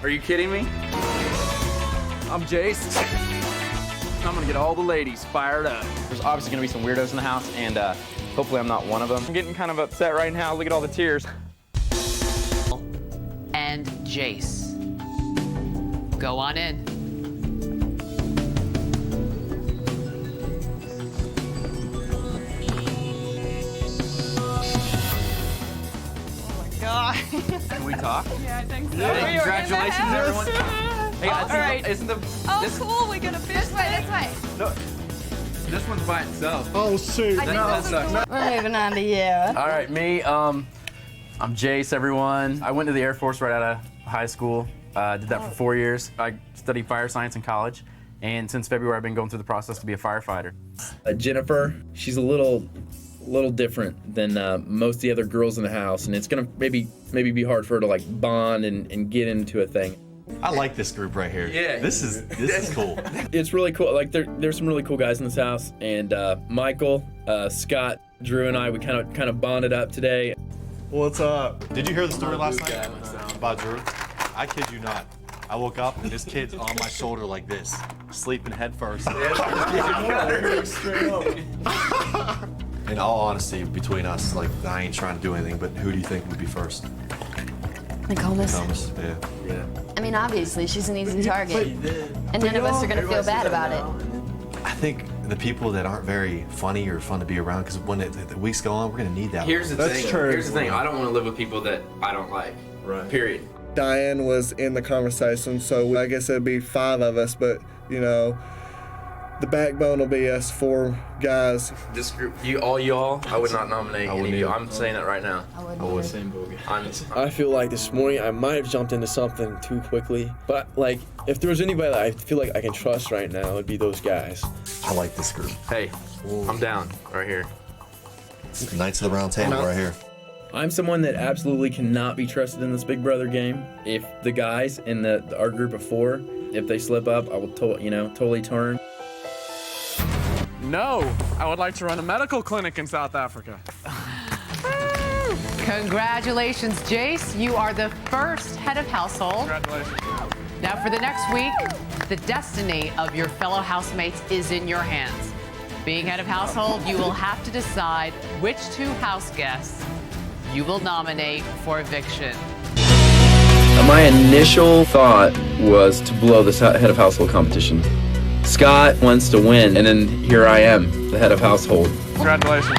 Are you kidding me? I'm Jase. I'm gonna get all the ladies fired up. There's obviously gonna be some weirdos in the house, and hopefully I'm not one of them. I'm getting kind of upset right now. Look at all the tears. And Jase. Go on in. God. Can we talk? Yeah, I think so. Hey, congratulations, everyone. Hey, guys, All right. isn't the Cool. We gonna fish This way. no? This one's by itself. Oh, shoot. That sucks. We're moving on to you. All right, me, I'm Jase, everyone. I went to the Air Force right out of high school. Did that for 4 years. I studied fire science in college, and since February, I've been going through the process to be a firefighter. Jennifer, she's a little different than most of the other girls in the house, and it's gonna maybe be hard for her to like bond and get into a thing. I like this group right here. Yeah. This is cool. It's really cool. Like there's some really cool guys in this house, and Michael, Scott, Drew, and I, we kind of bonded up today. What's up? Did you hear the story last night about Drew? I kid you not. I woke up and this kid's on my shoulder like this, sleeping head first. In all honesty, between us, like I ain't trying to do anything, but who do you think would be first? Nicole's. Thomas. Yeah. I mean, obviously, she's an easy target. And none of us are going to feel bad about it. I think the people that aren't very funny or fun to be around, because when the weeks go on, we're gonna need that. Here's the That's thing. true. Here's the thing. I don't want to live with people that I don't like. Right. Period. Diane was in the conversation, so I guess it'd be 5 of us, but you know, the backbone will be us 4 guys. This group, y'all, I would not nominate any of you. I'm saying that right now. I wouldn't. I would. I feel like this morning I might have jumped into something too quickly, but like if there was anybody that I feel like I can trust right now, it'd be those guys. I like this group. Hey, I'm down right here. Knights of the Round Table right here. I'm someone that absolutely cannot be trusted in this Big Brother game. If the guys in our group of 4, if they slip up, I will totally turn. No, I would like to run a medical clinic in South Africa. Congratulations, Jase. You are the first head of household. Congratulations. Now, for the next week, the destiny of your fellow housemates is in your hands. Being head of household, you will have to decide which 2 house guests you will nominate for eviction. My initial thought was to blow this head of household competition. Scott wants to win, and then here I am, the head of household. Congratulations.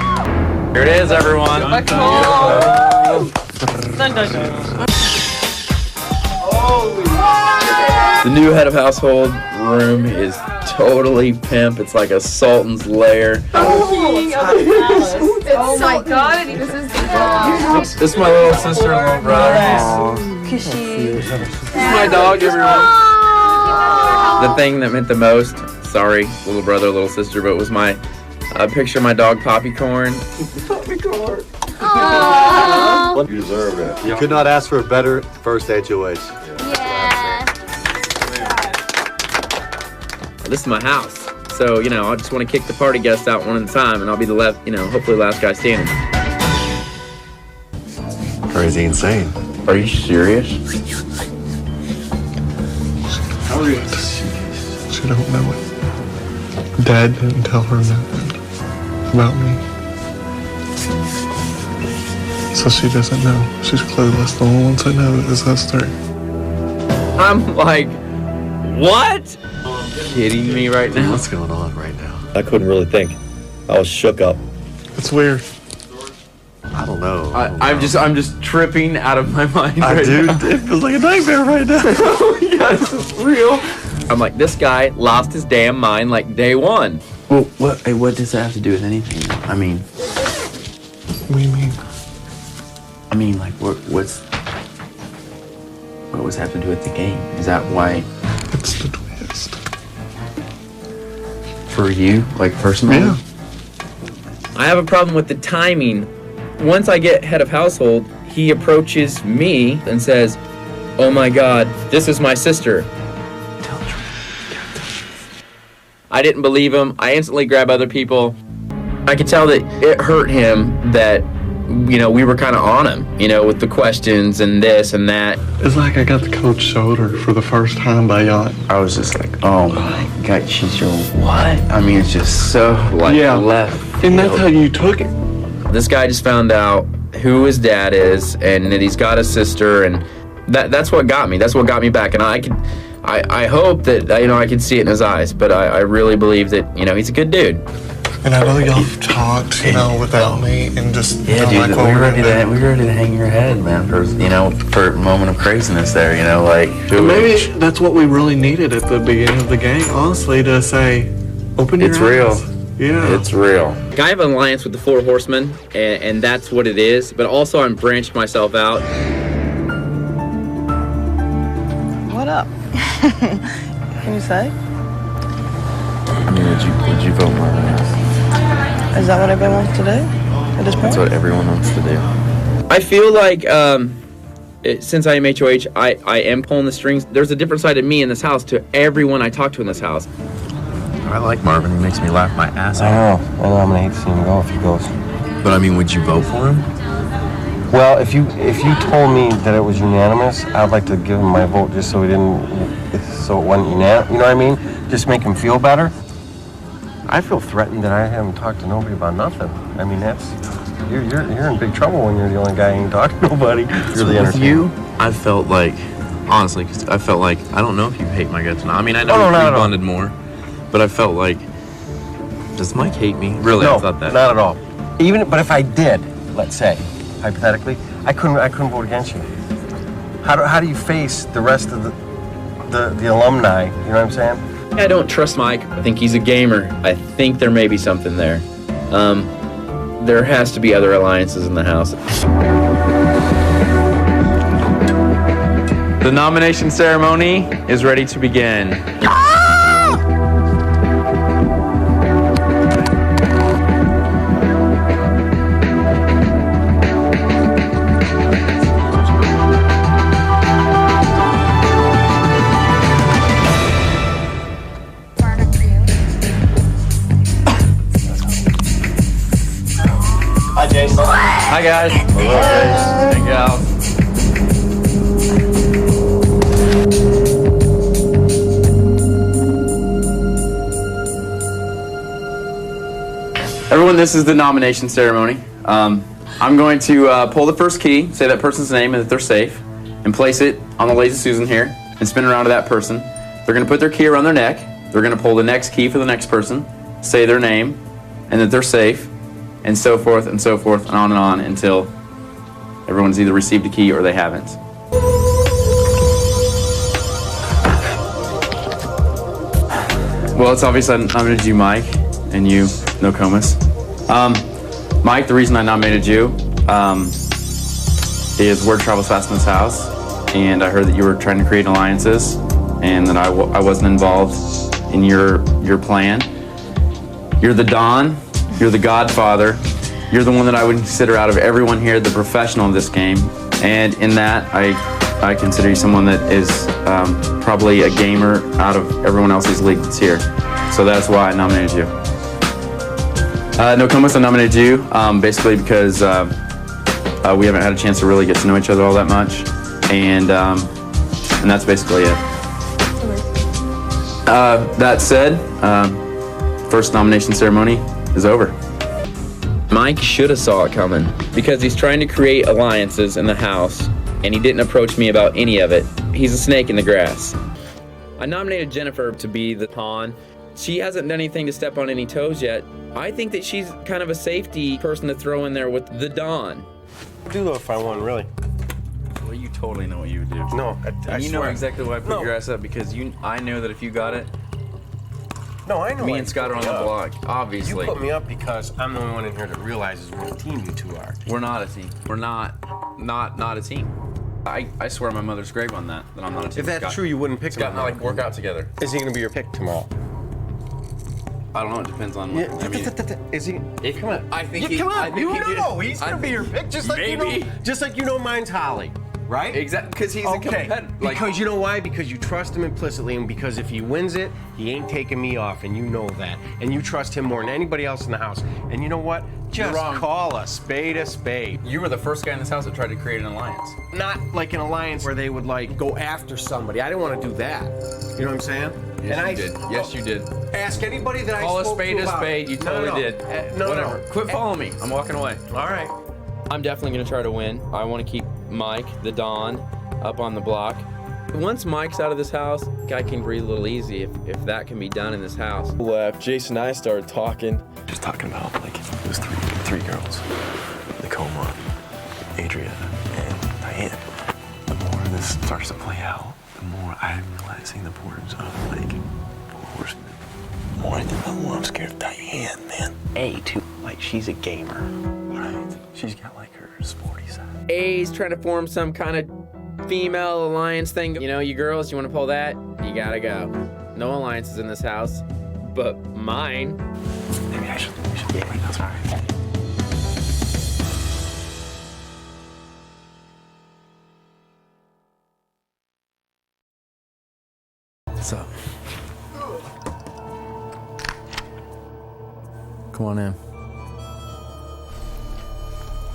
Here it is, everyone. The new head of household room is totally pimp. It's like a Sultan's lair. Oh my God! And he was his This is my little sister and little brother. Cause This is my dog, everyone. The thing that meant the most, sorry, little brother, little sister, but it was my picture of my dog, Poppycorn. Poppycorn. You deserve it. You could not ask for a better first HOH. Yeah. This is my house. So, I just want to kick the party guests out one at a time, and I'll be the hopefully last guy standing. Crazy insane. Are you serious? How are you? She don't know it. Dad didn't tell her nothing about me. So she doesn't know. She's clueless. The only ones that know is us 3. I'm like, what? Kidding me right now? What's going on right now? I couldn't really think. I was shook up. It's weird. I don't know. I'm just tripping out of my mind I right do. now. It feels like a nightmare right now. Oh my God, this is real. I'm like, this guy lost his damn mind like day 1. Well, what does that have to do with anything? I mean, What do you mean? like, what was have to do with the game? Is that why? It's the twist. For you, like, personally? Yeah. I have a problem with the timing. Once I get head of household, he approaches me and says, oh my God, this is my sister. Tell the truth. I didn't believe him. I instantly grab other people. I could tell that it hurt him that we were kind of on him, with the questions and this and that. It's like I got the coach shoulder for the first time by y'all. I was just like, oh my God, she's your what? I mean, it's just so left. And that's how you took it. This guy just found out who his dad is and that he's got a sister, and that's what got me. That's what got me back. And I hope that I could see it in his eyes, but I really believe that he's a good dude. And I know y'all talked, without me, and just dude, we were ready to hang your head, man, for a moment of craziness there, And maybe that's what we really needed at the beginning of the game, honestly, to say, open your eyes. It's real. Yeah. It's real. I have an alliance with the Four Horsemen, and that's what it is, but also I'm branched myself out. What up? Can you say? I mean, would you vote more? Is that what everyone wants to do at this point? That's what everyone wants to do. I feel like since I am HOH, I am pulling the strings. There's a different side of me in this house to everyone I talk to in this house. I like Marvin. He makes me laugh my ass off. I know. I'm gonna hate to see him go if he goes. But I mean, would you vote for him? Well, if you told me that it was unanimous, I'd like to give him my vote just so it wasn't unanimous. You know what I mean? Just make him feel better. I feel threatened that I haven't talked to nobody about nothing. I mean, you're in big trouble when you're the only guy who ain't talking to nobody. You're the With you, I felt like, honestly, I don't know if you hate my guts or not. I mean, I know we bonded more, but I felt like, does Mike hate me? Really, No, I thought that. not at all. But if I did, let's say, hypothetically, I couldn't vote against you. How do you face the rest of the alumni? You know what I'm saying? I don't trust Mike. I think he's a gamer. I think there may be something there. There has to be other alliances in the house. The nomination ceremony is ready to begin. Hi, Jase. Hi, guys. Hello, Jase. Hey, gals. Everyone, this is the nomination ceremony. I'm going to pull the first key, say that person's name and that they're safe, and place it on the Lazy Susan here, and spin it around to that person. They're going to put their key around their neck. They're going to pull the next key for the next person, say their name, and that they're safe, and so forth and on until everyone's either received a key or they haven't. Well, it's obvious I nominated you, Mike, and you, Nokomis. Mike, the reason I nominated you is word travels fast in this house, and I heard that you were trying to create alliances, and that I wasn't involved in your plan. You're the Don. You're the Godfather. You're the one that I would consider out of everyone here the professional of this game. And in that, I consider you someone that is probably a gamer out of everyone else's league that's here. So that's why I nominated you. Nokomis, I nominated you basically because we haven't had a chance to really get to know each other all that much. And that's basically it. That said, first nomination ceremony is over. Mike should have saw it coming because he's trying to create alliances in the house and he didn't approach me about any of it. He's a snake in the grass. I nominated Jennifer to be the pawn. She hasn't done anything to step on any toes yet. I think that she's kind of a safety person to throw in there with the Don. I'd do though if I won, really. Well, you totally know what you would do. No, I you know swear. exactly why I put your ass up because I know that if you got it, No, I know. me why and you Scott put are on me the up. block, obviously. You put me up because I'm the only one in here that realizes what a team you two are. We're not a team. We're not a team. I swear on my mother's grave on that I'm not a team. If that's true, you wouldn't pick Scott him. and I like work out together. Is he gonna be your pick tomorrow? I don't know. It depends on what. I mean, Is he? if, Come on. I think Yeah, he, come I on. think You he know, did. he's gonna be your pick, just like Maybe. you know mine's Holly. right? Exactly, because he's a competitor. Because you know why? Because you trust him implicitly, and because if he wins it, he ain't taking me off, and you know that. And you trust him more than anybody else in the house. And you know what? Just call a spade a spade. You were the first guy in this house that tried to create an alliance. Not like an alliance where they would like go after somebody. I didn't want to do that. You know what I'm saying? Yes, you did. Yes, you did. Ask anybody that Call I a spoke spade to a about spade. it. You totally did. Whatever. Quit following me. I'm walking away. All right. I'm definitely going to try to win. I want to keep Mike, the Don, up on the block. Once Mike's out of this house, guy can breathe a little easy if that can be done in this house. Left. Jase and I started talking. Just talking about like those three girls, Nicoma, Adria, and Diane. The more this starts to play out, the more I'm realizing the importance of like horsemen. The more I think the more I'm scared of Diane, man. Too, like she's a gamer, right? She's got like her sporty side. A's trying to form some kind of female alliance thing. You know, you girls, you want to pull that? You gotta go. No alliances in this house, but mine. Maybe we should get right now. Sorry. What's up? Come on in.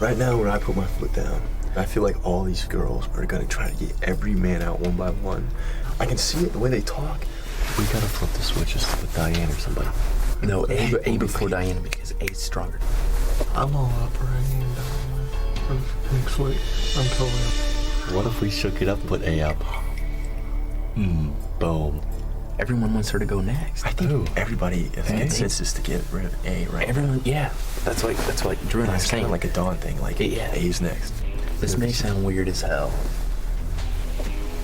Right now, when I put my foot down, I feel like all these girls are gonna try to get every man out one by one. I can see it the way they talk. We gotta flip the switches with Diane or somebody. No, A before Diane because A's stronger. I'm all up for Diane. Next week, I'm totally up. What if we shook it up and put A up? Boom. Everyone wants her to go next. I think everybody has consensus to get rid of A, right? Everyone, yeah. That's like Drew and I It's kind saying. of like a Dawn thing, like A's next. This may sound weird as hell,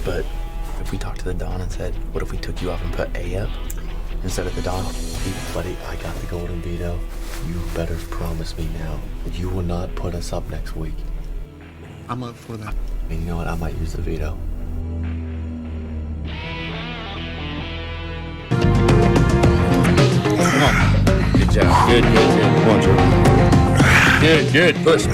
but if we talked to the Dawn and said, what if we took you off and put A up instead of the Dawn? Buddy, I got the golden veto. You better promise me now that you will not put us up next week. I'm up for that. And you know what? I might use the veto. Good job. Good. Come on, Drew. Good. Push.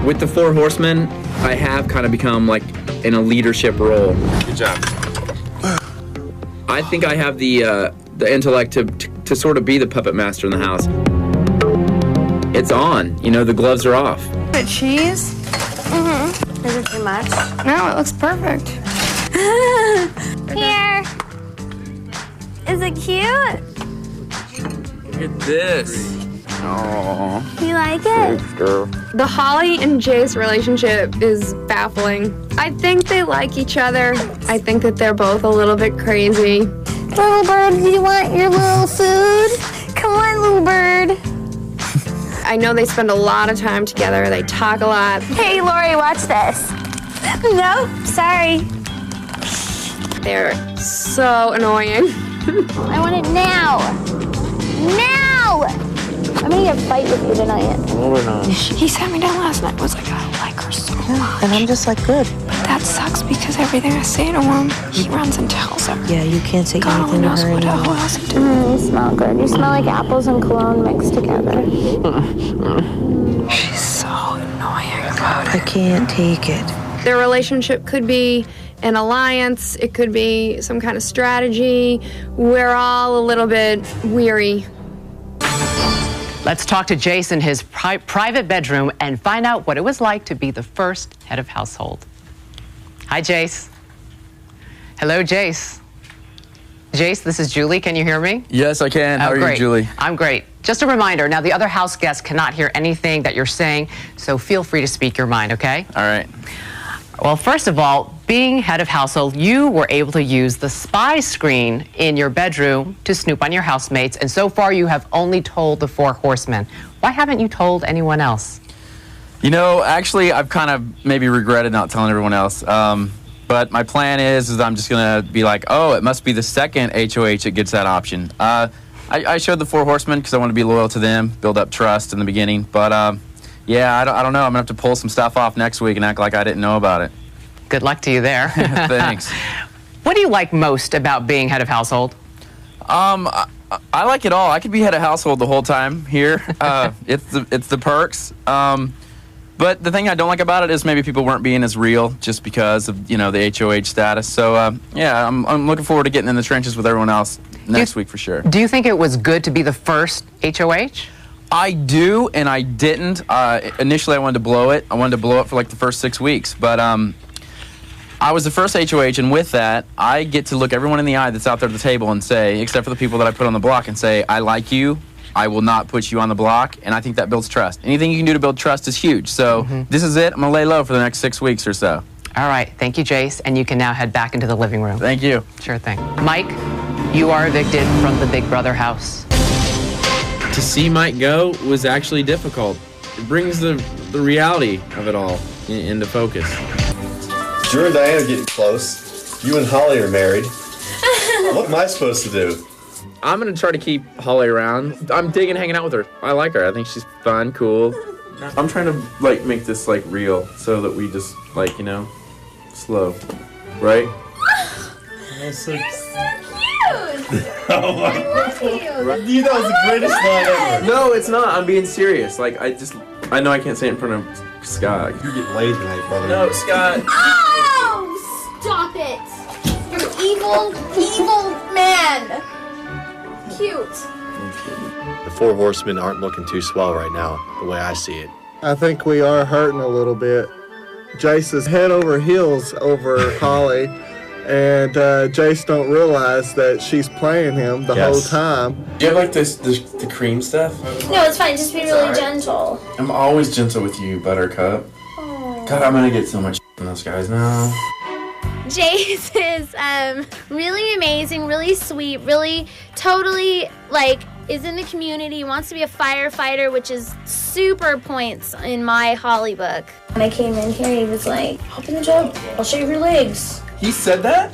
With the four horsemen, I have kind of become like in a leadership role. Good job. I think I have the intellect to sort of be the puppet master in the house. It's on. You know, the gloves are off. The cheese? Mm-hmm. Is it too much? No, it looks perfect. Here. Is it cute? Look at this. Aww. You like it? The Holly and Jase relationship is baffling. I think they like each other. I think that they're both a little bit crazy. Little bird, do you want your little food? Come on, little bird. I know they spend a lot of time together. They talk a lot. Hey, Lori, watch this. No, sorry. They're so annoying. I want it now. Now! I'm gonna get a fight with you tonight. No, we're not. He sat me down last night. Was like, I like her so much. And I'm just like, good. But that sucks because everything I say to him, he runs and tells her. Yeah, you can't say God only anything to knows her what anymore. else to do. You smell good. You smell like apples and cologne mixed together. She's so annoying about it. I can't take it. Their relationship could be an alliance. It could be some kind of strategy. We're all a little bit weary. Let's talk to Jase in his private bedroom and find out what it was like to be the first head of household. Hi, Jase. Hello, Jase. Jase, this is Julie. Can you hear me? Yes, I can. How are great. you, Julie? I'm great. Just a reminder, now the other house guests cannot hear anything that you're saying, so feel free to speak your mind, okay? All right. Well, first of all, being head of household, you were able to use the spy screen in your bedroom to snoop on your housemates, and so far you have only told the four horsemen. Why haven't you told anyone else? You know, actually, I've kind of maybe regretted not telling everyone else. But my plan is I'm just going to be like, oh, it must be the second HOH that gets that option. I showed the four horsemen because I want to be loyal to them, build up trust in the beginning. But, yeah, I don't know. I'm going to have to pull some stuff off next week and act like I didn't know about it. Good luck to you there. Thanks. What do you like most about being head of household? I like it all. I could be head of household the whole time here. It's the perks. But the thing I don't like about it is maybe people weren't being as real just because of, you know, the HOH status. So, yeah, I'm looking forward to getting in the trenches with everyone else next week for sure. Do you think it was good to be the first HOH? I do, and I didn't. Initially, I wanted to blow it. I wanted to blow it for like the first 6 weeks. But I was the first HOH, and with that, I get to look everyone in the eye that's out there at the table and say, except for the people that I put on the block, and say, I like you. I will not put you on the block, and I think that builds trust. Anything you can do to build trust is huge. So this is it. I'm going to lay low for the next 6 weeks or so. All right. Thank you, Jase. And you can now head back into the living room. Thank you. Sure thing. Mike, you are evicted from the Big Brother house. To see Mike go was actually difficult. It brings the reality of it all into focus. Drew and Diana are getting close. You and Holly are married. What am I supposed to do? I'm gonna try to keep Holly around. I'm digging hanging out with her. I like her. I think she's fun, cool. I'm trying to like make this like real so that we just like, you know, slow, right? You're so cute. Oh my I love you. You know, it's the greatest line ever. No, it's not. I'm being serious. Like, I know I can't say it in front of Scott. You get laid tonight, brother. No, Scott. Oh, stop it. You're evil, evil man. Cute. The four horsemen aren't looking too swell right now, the way I see it. I think we are hurting a little bit. Jase is head over heels over Holly, and Jase don't realize that she's playing him the whole time. Do you have like the cream stuff? No, it's fine. Just be really gentle. I'm always gentle with you, Buttercup. Oh. God, I'm gonna get so much from those guys now. Jase is really amazing, really sweet, really totally like is in the community, wants to be a firefighter, which is super points in my Holly book. When I came in here, he was like, hop in the jug, I'll shave your legs. He said that?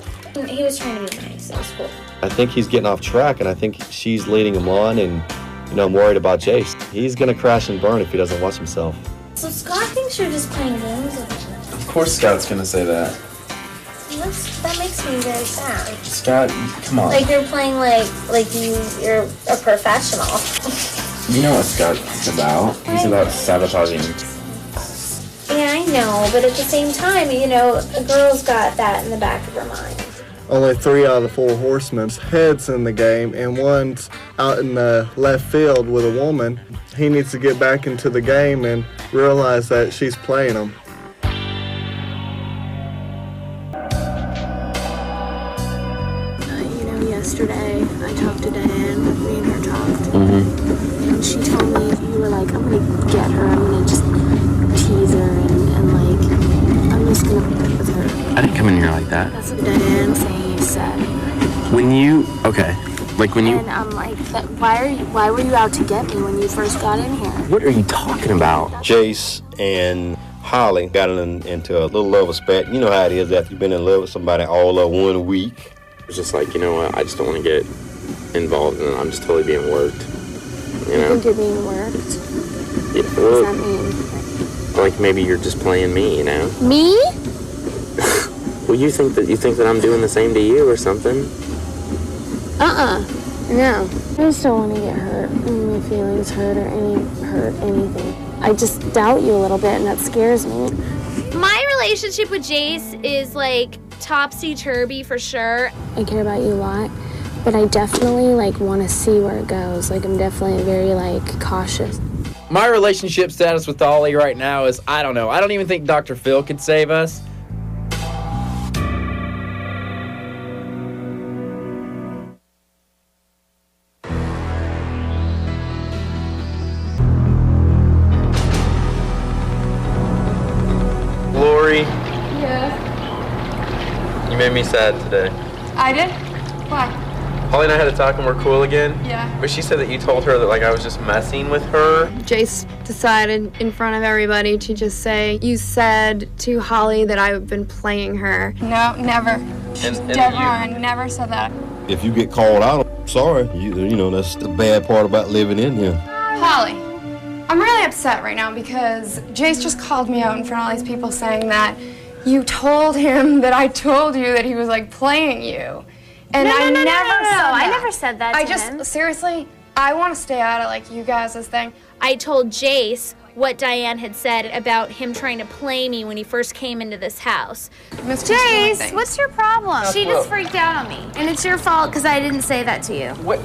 He was trying to be nice, it was cool. I think he's getting off track, and I think she's leading him on, and, you know, I'm worried about Jase. He's going to crash and burn if he doesn't watch himself. So Scott thinks you're just playing games with him. Of course Scott's gonna say that. That makes me very sad. Scott, come on. Like you're playing like you're a professional. You know what Scott's about. He's about sabotaging. Yeah, I know, but at the same time, you know, a girl's got that in the back of her mind. Only 3 out of the 4 horsemen's heads in the game, and one's out in the left field with a woman. He needs to get back into the game and realize that she's playing him. Yesterday, I talked to Diane, me and her talked, and she told me you were like, I'm gonna get her, I'm gonna just tease her, and like, I'm just gonna play with her. I didn't come in here like that. That's what Diane saying you said. When you, okay, like when you... And I'm like, why were you out to get me when you first got in here? What are you talking about? Jase and Holly got into a little love of spat. You know how it is after you've been in love with somebody all of 1 week. It's just like, you know what, I just don't want to get involved in it. I'm just totally being worked. You know? You think you're being worked? Yeah, What well, does that mean? like maybe you're just playing me, you know? Me? Well, you think that I'm doing the same to you or something? No. I just don't want to get hurt, my feelings hurt or anything. I just doubt you a little bit, and that scares me. My relationship with Jase is like topsy-turvy for sure. I care about you a lot, but I definitely like want to see where it goes. Like I'm definitely very like cautious. My relationship status with Ollie right now is, I don't know. I don't even think Dr. Phil could save us. Lori, Yeah. you made me sad today. I did? Why? Holly and I had to talk and we're cool again. Yeah. But she said that you told her that like I was just messing with her. Jase decided in front of everybody to just say, you said to Holly that I've been playing her. No, never. And I never said that. If you get called out, I'm sorry. You know, that's the bad part about living in here. Holly, I'm really upset right now because Jase just called me out in front of all these people saying that you told him that I told you that he was like playing you. And No, I no, no, never no, no, no. said that. I never said that to him. Seriously, I want to stay out of like you guys' thing. I told Jase what Diane had said about him trying to play me when he first came into this house. Jase, what's your problem? She just freaked out on me. And it's your fault because I didn't say that to you. What?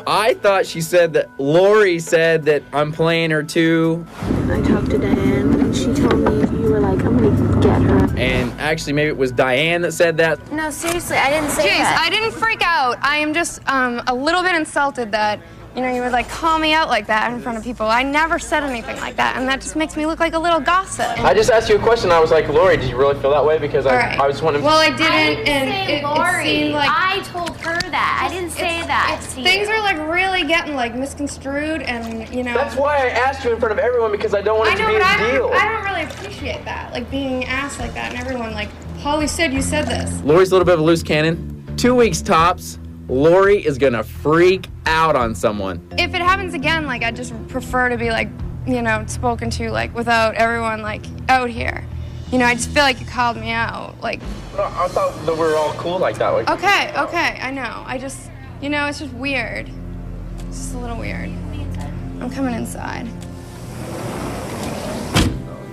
I thought she said that Lori said that I'm playing her too. I talked to Diane and she told me you were like, I'm gonna get her. And actually, maybe it was Diane that said that. No, seriously, I didn't say Jase, that. I didn't freak out. I am just a little bit insulted that, you know, you would like call me out like that in front of people. I never said anything like that, and that just makes me look like a little gossip. I just asked you a question. I was like, Lori, did you really feel that way? Because I just wanted. Well, I didn't, I didn't say Lori. it seemed like I told her that. I didn't say that to you. things are like really getting like misconstrued, and you know. That's why I asked you in front of everyone, because I don't want it to be a deal. I don't really appreciate that, like being asked like that, and everyone like, Holly said you said this. Lori's a little bit of a loose cannon. 2 weeks tops. Lori is gonna freak out on someone. If it happens again, like I just prefer to be like, you know, spoken to like without everyone like out here. You know, I just feel like you called me out. Like. I thought that we were all cool like that. Like. Okay, I know. I just, you know, it's just weird. It's just a little weird. I'm coming inside.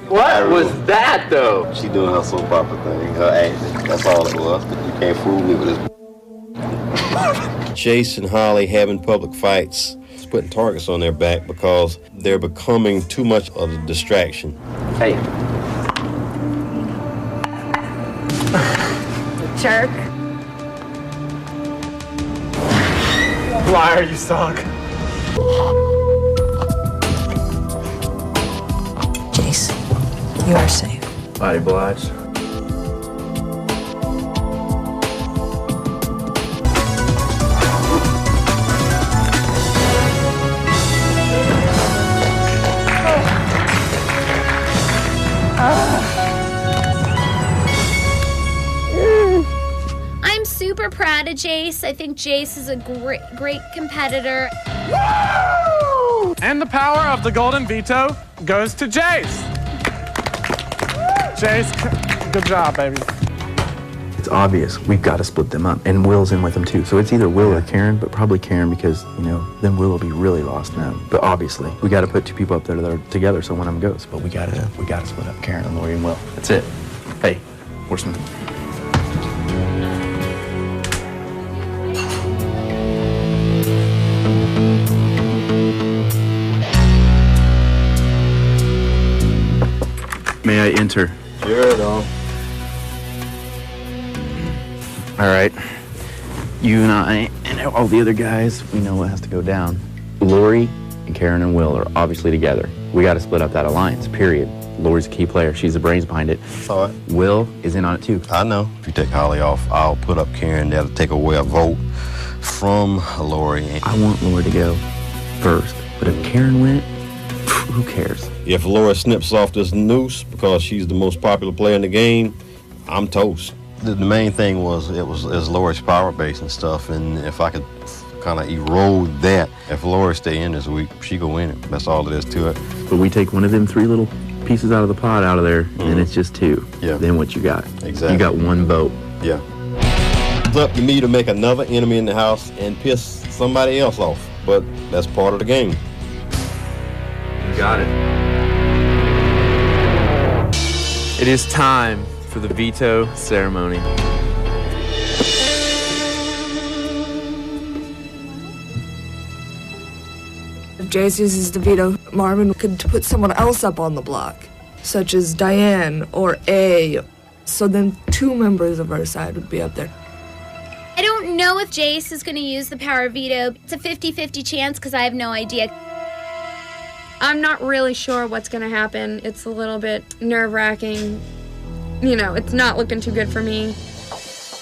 What was that though? She doing her soap opera thing, her acting. That's all it was. You can't fool me with this. Jase and Holly having public fights, putting targets on their back because they're becoming too much of a distraction. Hey. Jerk. Liar, you suck. Jase, you are safe. Body obliged. I'm super proud of Jase. I think Jase is a great competitor. Woo! And the power of the golden veto goes to Jase. Jase, good job, baby. It's obvious. We've got to split them up. And Will's in with them too. So it's either Will or Karen, but probably Karen because, you know, then Will will be really lost now. But obviously, we got to put two people up there that are together so one of them goes. But we got to split up Karen and Lori and Will. That's it. Hey, horseman. May I enter? Sure, though. All right. You and I and all the other guys, we know what has to go down. Lori and Karen and Will are obviously together. We got to split up that alliance, period. Lori's a key player. She's the brains behind it. All right. Will is in on it too. I know. If you take Holly off, I'll put up Karen. That'll take away a vote from Lori. I want Lori to go first, but if Karen went, who cares? If Lori snips off this noose because she's the most popular player in the game, I'm toast. The main thing was Lori's power base and stuff, and if I could kind of erode that, if Lori stay in this week, she go win it. That's all it is to it. But we take one of them three little pieces out of the pot out of there, and it's just two. Yeah. Then what you got? Exactly. You got one vote. Yeah. It's up to me to make another enemy in the house and piss somebody else off, but that's part of the game. You got it. It is time for the veto ceremony. If Jase uses the veto, Marvin could put someone else up on the block, such as Diane or A. So then two members of our side would be up there. I don't know if Jase is going to use the power veto. It's a 50-50 chance because I have no idea. I'm not really sure what's going to happen. It's a little bit nerve-wracking. You know, it's not looking too good for me.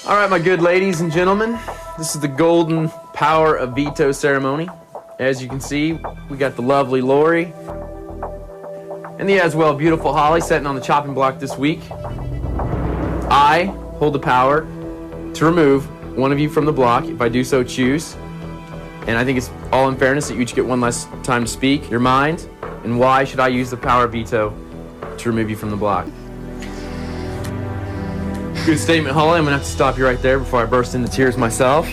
All right, my good ladies and gentlemen, this is the golden power of veto ceremony. As you can see, we got the lovely Lori and the as well beautiful Holly sitting on the chopping block this week. I hold the power to remove one of you from the block if I do so choose. And I think it's all in fairness that you each get one last time to speak your mind. And why should I use the power of veto to remove you from the block? Good statement, Holly. I'm gonna have to stop you right there before I burst into tears myself.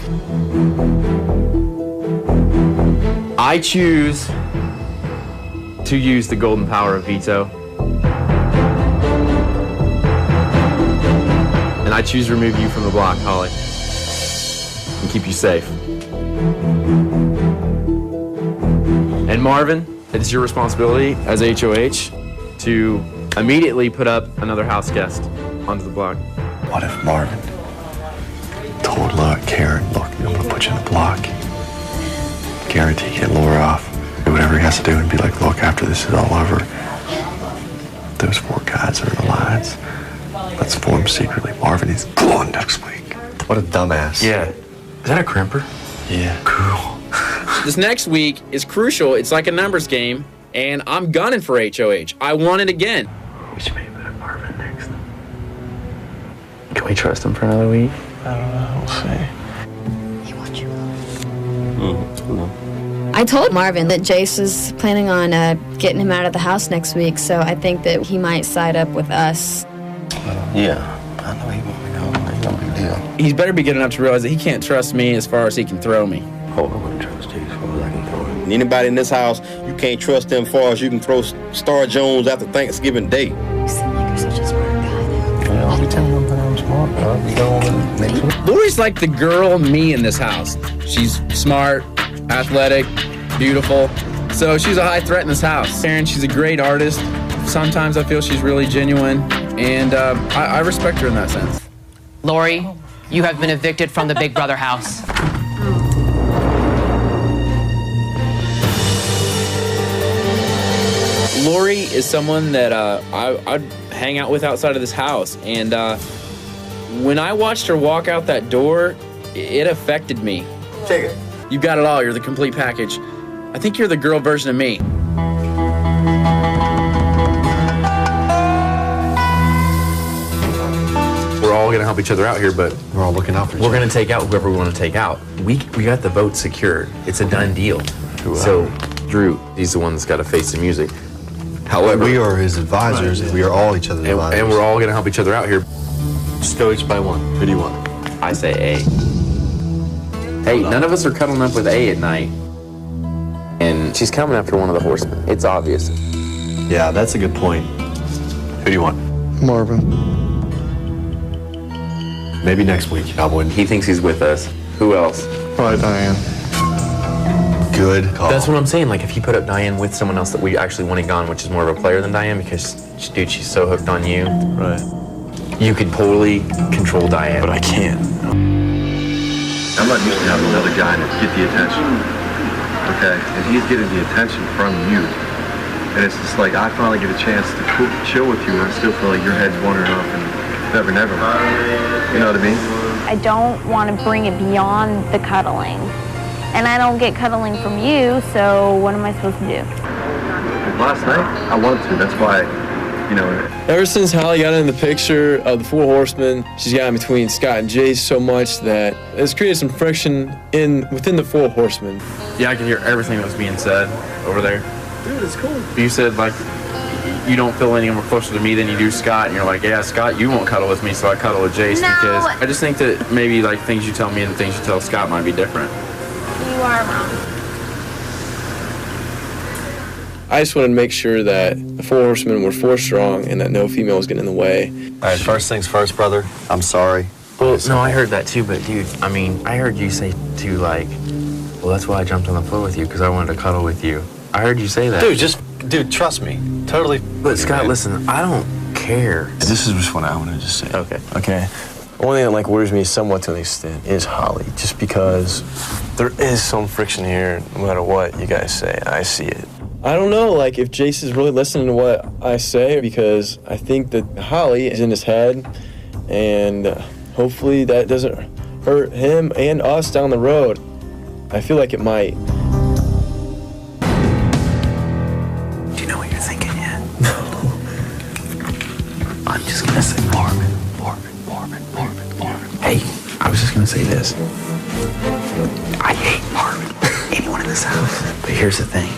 I choose to use the golden power of veto. And I choose to remove you from the block, Holly, and keep you safe. And Marvin, it is your responsibility as HOH to immediately put up another house guest onto the block. What if Marvin told Karen, look, I'm gonna put you in the block. Guarantee get Laura off. Do whatever he has to do and be like, look, after this is all over, those 4 guys are in the lines. Let's form secretly. Marvin is gone next week. What a dumbass. Yeah. Is that a crimper? Yeah. Cool. This next week is crucial. It's like a numbers game, and I'm gunning for HOH. I want it again. We should maybe put Marvin next. Can we trust him for another week? We'll see. I told Marvin that Jase is planning on getting him out of the house next week, so I think that he might side up with us. Yeah, I know he won't go. Ain't no big deal. He's better be good enough to realize that he can't trust me as far as he can throw me. Oh, I wouldn't trust Jase as far as I can throw him. Anybody in this house, you can't trust them as far as you can throw Star Jones after Thanksgiving Day. You seem like you're such a smart guy. Yeah, I'll be telling him that I'm smart. I'll be going next week. Lori's like the girl me in this house. She's smart, athletic, beautiful. So she's a high threat in this house. Karen, she's a great artist. Sometimes I feel she's really genuine, and I respect her in that sense. Lori, you have been evicted from the Big Brother house. Lori is someone that I'd hang out with outside of this house, and when I watched her walk out that door, it affected me. Check it. You've got it all. You're the complete package. I think you're the girl version of me. We're all gonna help each other out here, but We're all looking out for each we're other. gonna take out whoever we want to take out. We got the vote secured. It's a done deal. So Drew, he's the one that's got to face the music. However, We are his advisors, and we are all each other's advisors. and we're all gonna help each other out here. Just go each by one. Who do you want? I say A. Hey, none of us are cuddling up with A at night. And she's coming after one of the horsemen. It's obvious. Yeah, that's a good point. Who do you want? Marvin. Maybe next week. I wouldn't. He thinks he's with us. Who else? Probably Diane. Good call. That's what I'm saying. Like, if you put up Diane with someone else that we actually want gone, which is more of a player than Diane, because, dude, she's so hooked on you. Right. You could totally control Diane. But I can't. I'm not used to having another guy to get the attention, okay? And he's getting the attention from you. And it's just like, I finally get a chance to chill with you, and I still feel like your head's wandering off and never. You know what I mean? I don't want to bring it beyond the cuddling. And I don't get cuddling from you, so what am I supposed to do? Last night, I wanted to. That's why, you know. Ever since Holly got in the picture of the 4 horsemen, she's gotten between Scott and Jase so much that it's created some friction within the 4 horsemen. Yeah, I could hear everything that was being said over there. Dude, it's cool. You said, like, you don't feel any more closer to me than you do Scott, and you're like, yeah, Scott, you won't cuddle with me, so I cuddle with Jase. No. Because I just think that maybe, like, things you tell me and the things you tell Scott might be different. You are wrong. I just wanted to make sure that the 4 horsemen were 4 strong and that no female was getting in the way. All right, first things first, brother. I'm sorry. Well, no, I heard that too, but dude, I mean, I heard you say too, like, well, that's why I jumped on the floor with you, because I wanted to cuddle with you. I heard you say that. Dude, trust me. Totally. But Scott, listen, I don't care. This is just what I want to just say. Okay. Okay. The only thing that like worries me somewhat to an extent is Holly, just because there is some friction here no matter what you guys say. I see it. I don't know, like, if Jase is really listening to what I say, because I think that Holly is in his head, and hopefully that doesn't hurt him and us down the road. I feel like it might. Do you know what you're thinking yet? No. I'm just gonna say Marvin. Hey, I was just gonna say this. I hate Marvin. Anyone in this house. But here's the thing.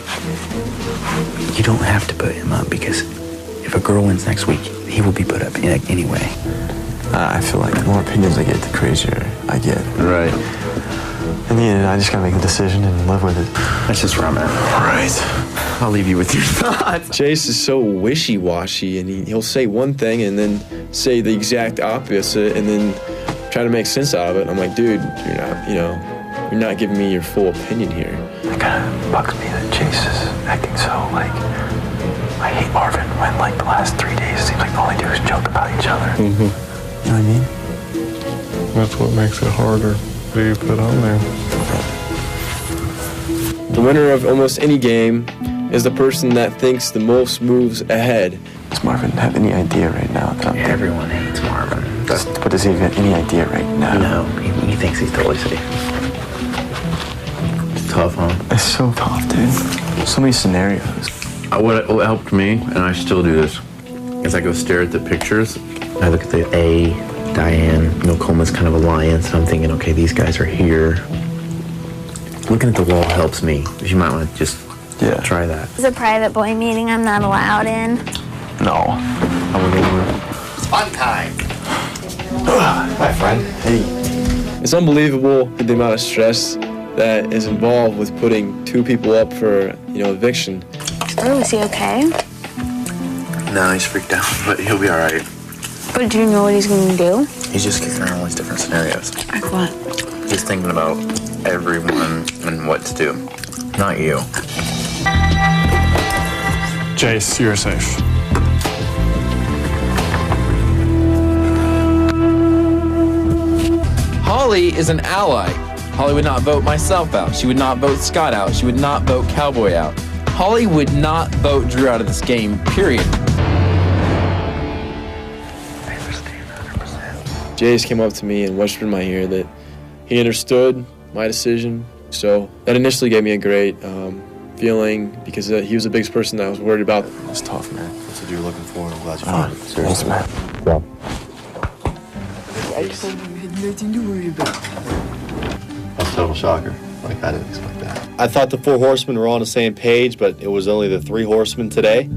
You don't have to put him up, because if a girl wins next week, he will be put up anyway. I feel like the more opinions I get, the crazier I get. Right. In the end, I just gotta make the decision and live with it. That's just where I'm at. Right. I'll leave you with your thoughts. Jase is so wishy-washy, and he'll say one thing and then say the exact opposite and then try to make sense out of it. I'm like, dude, you're not giving me your full opinion here. It kind of bugs me that Jase is acting so like, I hate Marvin, when like the last 3 days it seems like all they do is joke about each other. Mm-hmm. You know what I mean? That's what makes it harder for you to put on there. The winner of almost any game is the person that thinks the most moves ahead. Does Marvin have any idea right now? Everyone hates Marvin. But does he have any idea right now? No, he thinks he's totally safe. It's tough, huh? It's so tough, dude. So many scenarios. What helped me, and I still do this, is I go stare at the pictures. I look at the A, Diane, Nokoma's kind of alliance, and I'm thinking, okay, these guys are here. Looking at the wall helps me. You might want to just try that. It's a private boy meeting I'm not allowed in. No. I would over. It's fun time. Hi, friend. Hey. It's unbelievable the amount of stress that is involved with putting 2 people up for, eviction. Oh, is he okay? No, he's freaked out, but he'll be all right. But do you know what he's going to do? He's just kicking around all these different scenarios. Like what? He's thinking about everyone and what to do. Not you. Jase, you're safe. Holly is an ally. Holly would not vote myself out. She would not vote Scott out. She would not vote Cowboy out. Holly would not vote Drew out of this game, period. Jase came up to me and whispered in my ear that he understood my decision. So that initially gave me a great feeling because he was the biggest person that I was worried about. It's tough, man. That's what you're looking for, and I'm glad you found it. Seriously, man. I told him he had nothing to worry about. That's a total shocker. Like, I didn't expect that. I thought the 4 horsemen were on the same page, but it was only the 3 horsemen today.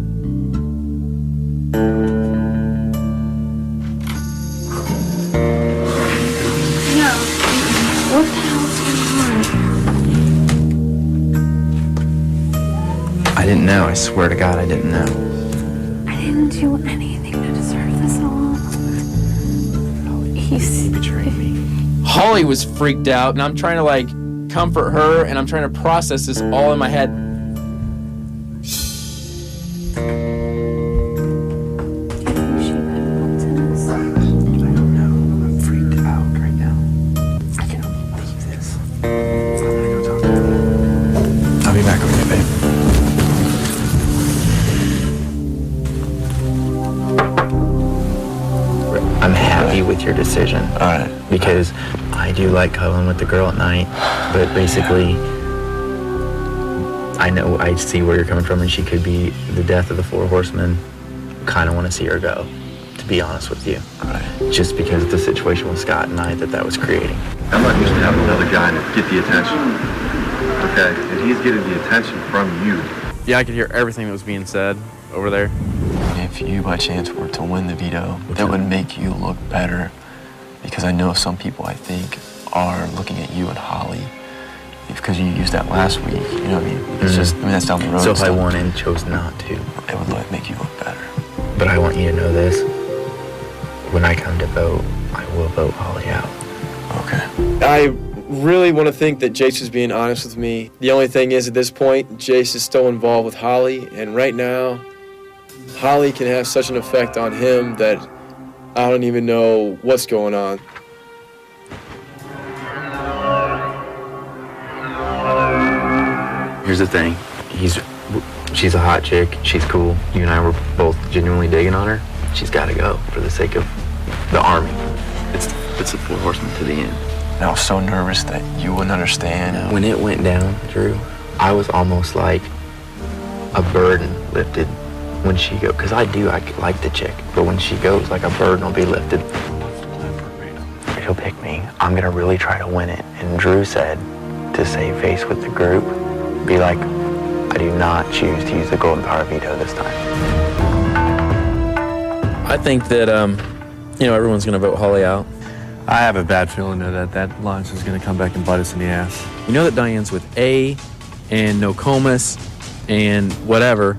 What the hell's going on? I didn't know. I swear to God, I didn't know. I didn't do anything to deserve this at all. He's betraying me. Holly was freaked out, and I'm trying to comfort her, and I'm trying to process this all in my head. I'll be back with you, babe. I'm happy with your decision. All right. Because I do like cuddling with the girl at night, but basically, I see where you're coming from, and she could be the death of the 4 horsemen. Kind of want to see her go, to be honest with you. All right. Just because of the situation with Scott and I that was creating. I'm not used to having another guy to get the attention. Okay? And he's getting the attention from you. Yeah, I could hear everything that was being said over there. If you by chance were to win the veto, that would make you look better. Because I know some people, I think, are looking at you and Holly because you used that last week. You know what I mean? It's just, that's down the road. So if I won and chose not to, it would make you look better. But I want you to know this. When I come to vote, I will vote Holly out. Okay. I really want to think that Jase is being honest with me. The only thing is, at this point, Jase is still involved with Holly, and right now, Holly can have such an effect on him that I don't even know what's going on. Here's the thing. She's a hot chick. She's cool. You and I were both genuinely digging on her. She's got to go for the sake of the army. It's the 4 horsemen to the end. And I was so nervous that you wouldn't understand. When it went down, Drew, I was almost like a burden lifted when she goes. Because I like the chick, but when she goes, like a burden will be lifted. She'll pick me. I'm going to really try to win it. And Drew said to save face with the group, be like, I do not choose to use the golden power veto this time. I think that, everyone's going to vote Holly out. I have a bad feeling that alliance is going to come back and bite us in the ass. You know that Diane's with A and Nokomis and whatever.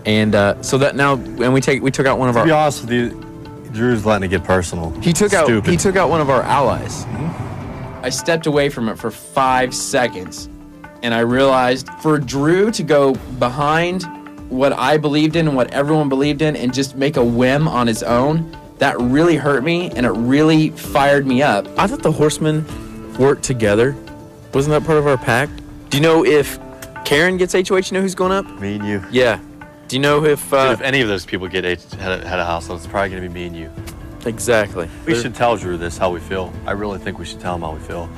And so that now, and we took out one of To our. be honest with you, Drew's letting it get personal. He took Stupid. out one of our allies. I stepped away from it for 5 seconds, and I realized for Drew to go behind what I believed in and what everyone believed in and just make a whim on his own, that really hurt me and it really fired me up. I thought the Horsemen worked together. Wasn't that part of our pact? Do you know if Karen gets HOH, you know who's going up? Me and you. Yeah. Do you know if... Dude, if any of those people get head of household, it's probably going to be me and you. Exactly. We should tell Drew this, how we feel. I really think we should tell him how we feel.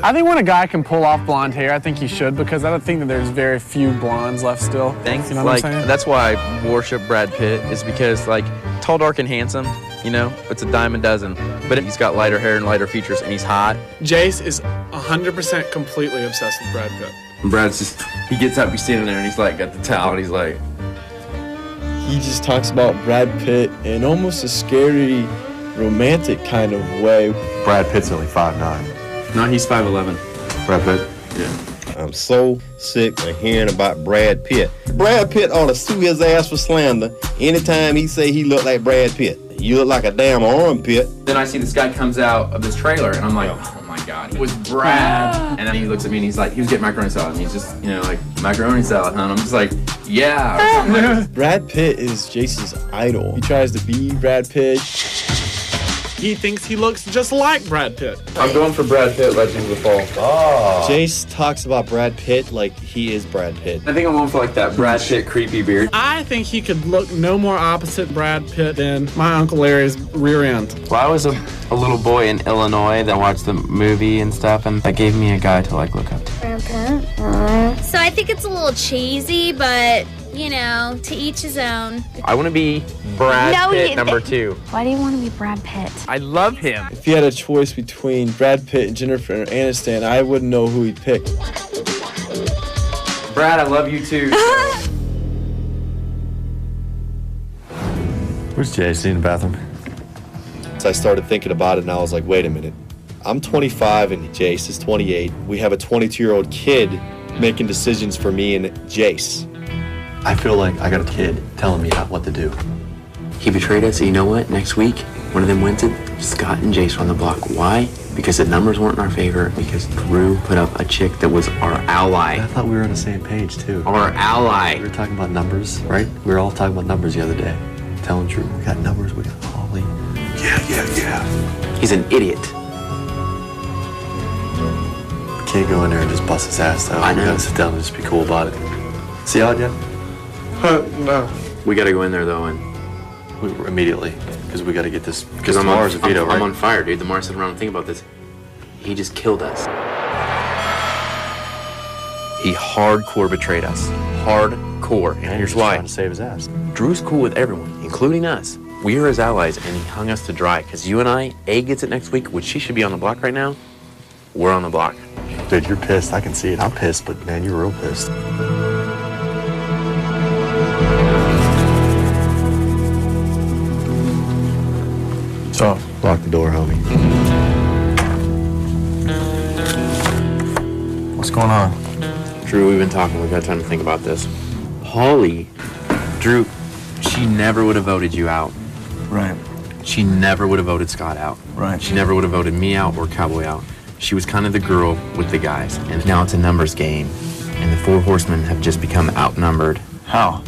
I think when a guy can pull off blonde hair, I think he should, because I don't think that there's very few blondes left still. Thanks. You know what I'm Like, saying? that's why I worship Brad Pitt, is because, like, tall, dark, and handsome, you know, it's a dime a dozen. But he's got lighter hair and lighter features, and he's hot. Jase is 100% completely obsessed with Brad Pitt. And Brad's just, he gets up, he's standing there, and he's like, got the towel, and he's like... He just talks about Brad Pitt in almost a scary, romantic kind of way. Brad Pitt's only 5'9". No, he's 5'11". Brad Pitt? Yeah. I'm so sick of hearing about Brad Pitt. Brad Pitt ought to sue his ass for slander anytime he say he look like Brad Pitt. You look like a damn armpit. Then I see this guy comes out of this trailer, and I'm like, oh my God, it was Brad. And then he looks at me and he's like, he was getting macaroni salad, and he's just, you know, like, macaroni salad, huh? And I'm just like, yeah. Or something like that. Brad Pitt is Jase's idol. He tries to be Brad Pitt. He thinks he looks just like Brad Pitt. I'm going for Brad Pitt, Legends of the Fall. Oh. Jase talks about Brad Pitt like he is Brad Pitt. I think I'm going for, like, that Brad Pitt creepy beard. I think he could look no more opposite Brad Pitt than my Uncle Larry's rear end. Well, I was a little boy in Illinois that watched the movie and stuff, and that gave me a guy to, like, look up to. Brad Pitt. So I think it's a little cheesy, but, you know, to each his own. I want to be Brad Pitt number 2. Why do you want to be Brad Pitt? I love him. If he had a choice between Brad Pitt and Jennifer Aniston, I wouldn't know who he'd pick. Brad, I love you too. Where's Jase in the bathroom? So I started thinking about it, and I was like, wait a minute. I'm 25 and Jase is 28. We have a 22-year-old kid making decisions for me and Jase. I feel like I got a kid telling me what to do. He betrayed us, and you know what? Next week, one of them wins it. Scott and Jase were on the block. Why? Because the numbers weren't in our favor, because Drew put up a chick that was our ally. I thought we were on the same page, too. Our ally. We were talking about numbers, right? We were all talking about numbers the other day. Telling Drew, we got numbers, we got Holly. Yeah. He's an idiot. We can't go in there and just bust his ass, though. I know. We gotta sit down and just be cool about it. See how yet? No. We gotta go in there, though, and... Immediately, because we gotta get this. Because tomorrow's a veto, right? I'm on fire, dude. The more I sit around and think about this, he just killed us. He hardcore betrayed us. Hardcore. And here's why. Trying to save his ass. Drew's cool with everyone, including us. We are his allies, and he hung us to dry. Because you and I, A gets it next week, which she should be on the block right now. We're on the block. Dude, you're pissed. I can see it. I'm pissed, but man, you're real pissed. So, lock the door, homie. What's going on? Drew, we've been talking. We've got time to think about this. Holly, Drew, she never would have voted you out. Right. She never would have voted Scott out. Right. She never would have voted me out or Cowboy out. She was kind of the girl with the guys. And now it's a numbers game. And the 4 horsemen have just become outnumbered. How?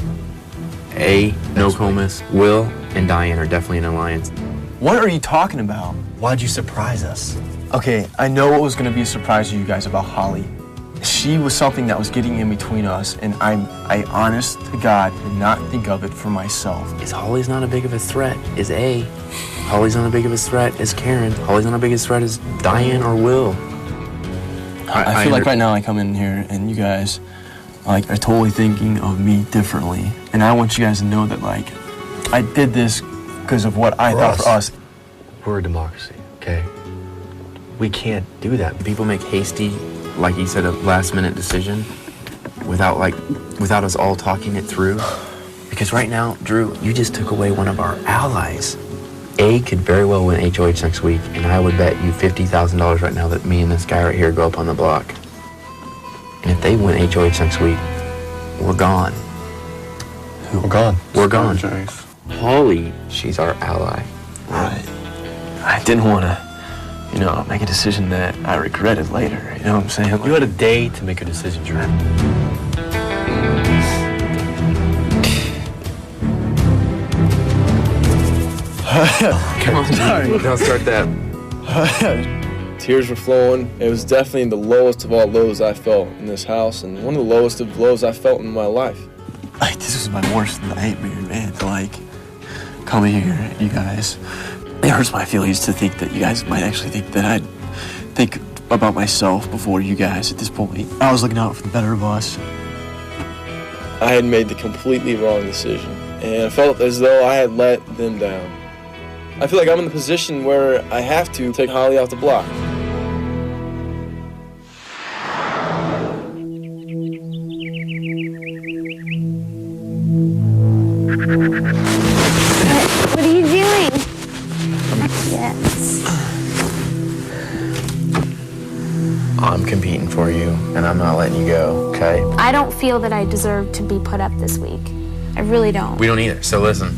A, Nokomis, Will, and Diane are definitely an alliance. What are you talking about? Why'd you surprise us? Okay, I know it was gonna be a surprise to you guys about Holly. She was something that was getting in between us, and I honest to God did not think of it for myself. Is Holly's not as big of a threat as A. Holly's not as big of a threat as Karen. Holly's not as big of a threat as Diane or Will. I feel like right now I come in here and you guys are totally thinking of me differently. And I want you guys to know that I did this because of what I thought for us. We're a democracy, okay? We can't do that. People make hasty, like you said, a last-minute decision without us all talking it through. Because right now, Drew, you just took away one of our allies. A could very well win HOH next week, and I would bet you $50,000 right now that me and this guy right here go up on the block. And if they win HOH next week, we're gone. We're gone. We're gone. Jase. Holly, she's our ally. Right. I didn't want to, make a decision that I regretted later. You know what I'm saying? You had a day to make a decision, Drew. Come on, don't start that. Tears were flowing. It was definitely the lowest of all lows I felt in this house, and one of the lowest of lows I felt in my life. This was my worst nightmare, man. To come here, you guys. It hurts my feelings to think that you guys might actually think that I'd think about myself before you guys at this point. I was looking out for the better of us. I had made the completely wrong decision, and I felt as though I had let them down. I feel like I'm in the position where I have to take Holly off the block. What are you doing? Yes. I'm competing for you, and I'm not letting you go, okay? I don't feel that I deserve to be put up this week. I really don't. We don't either, so listen.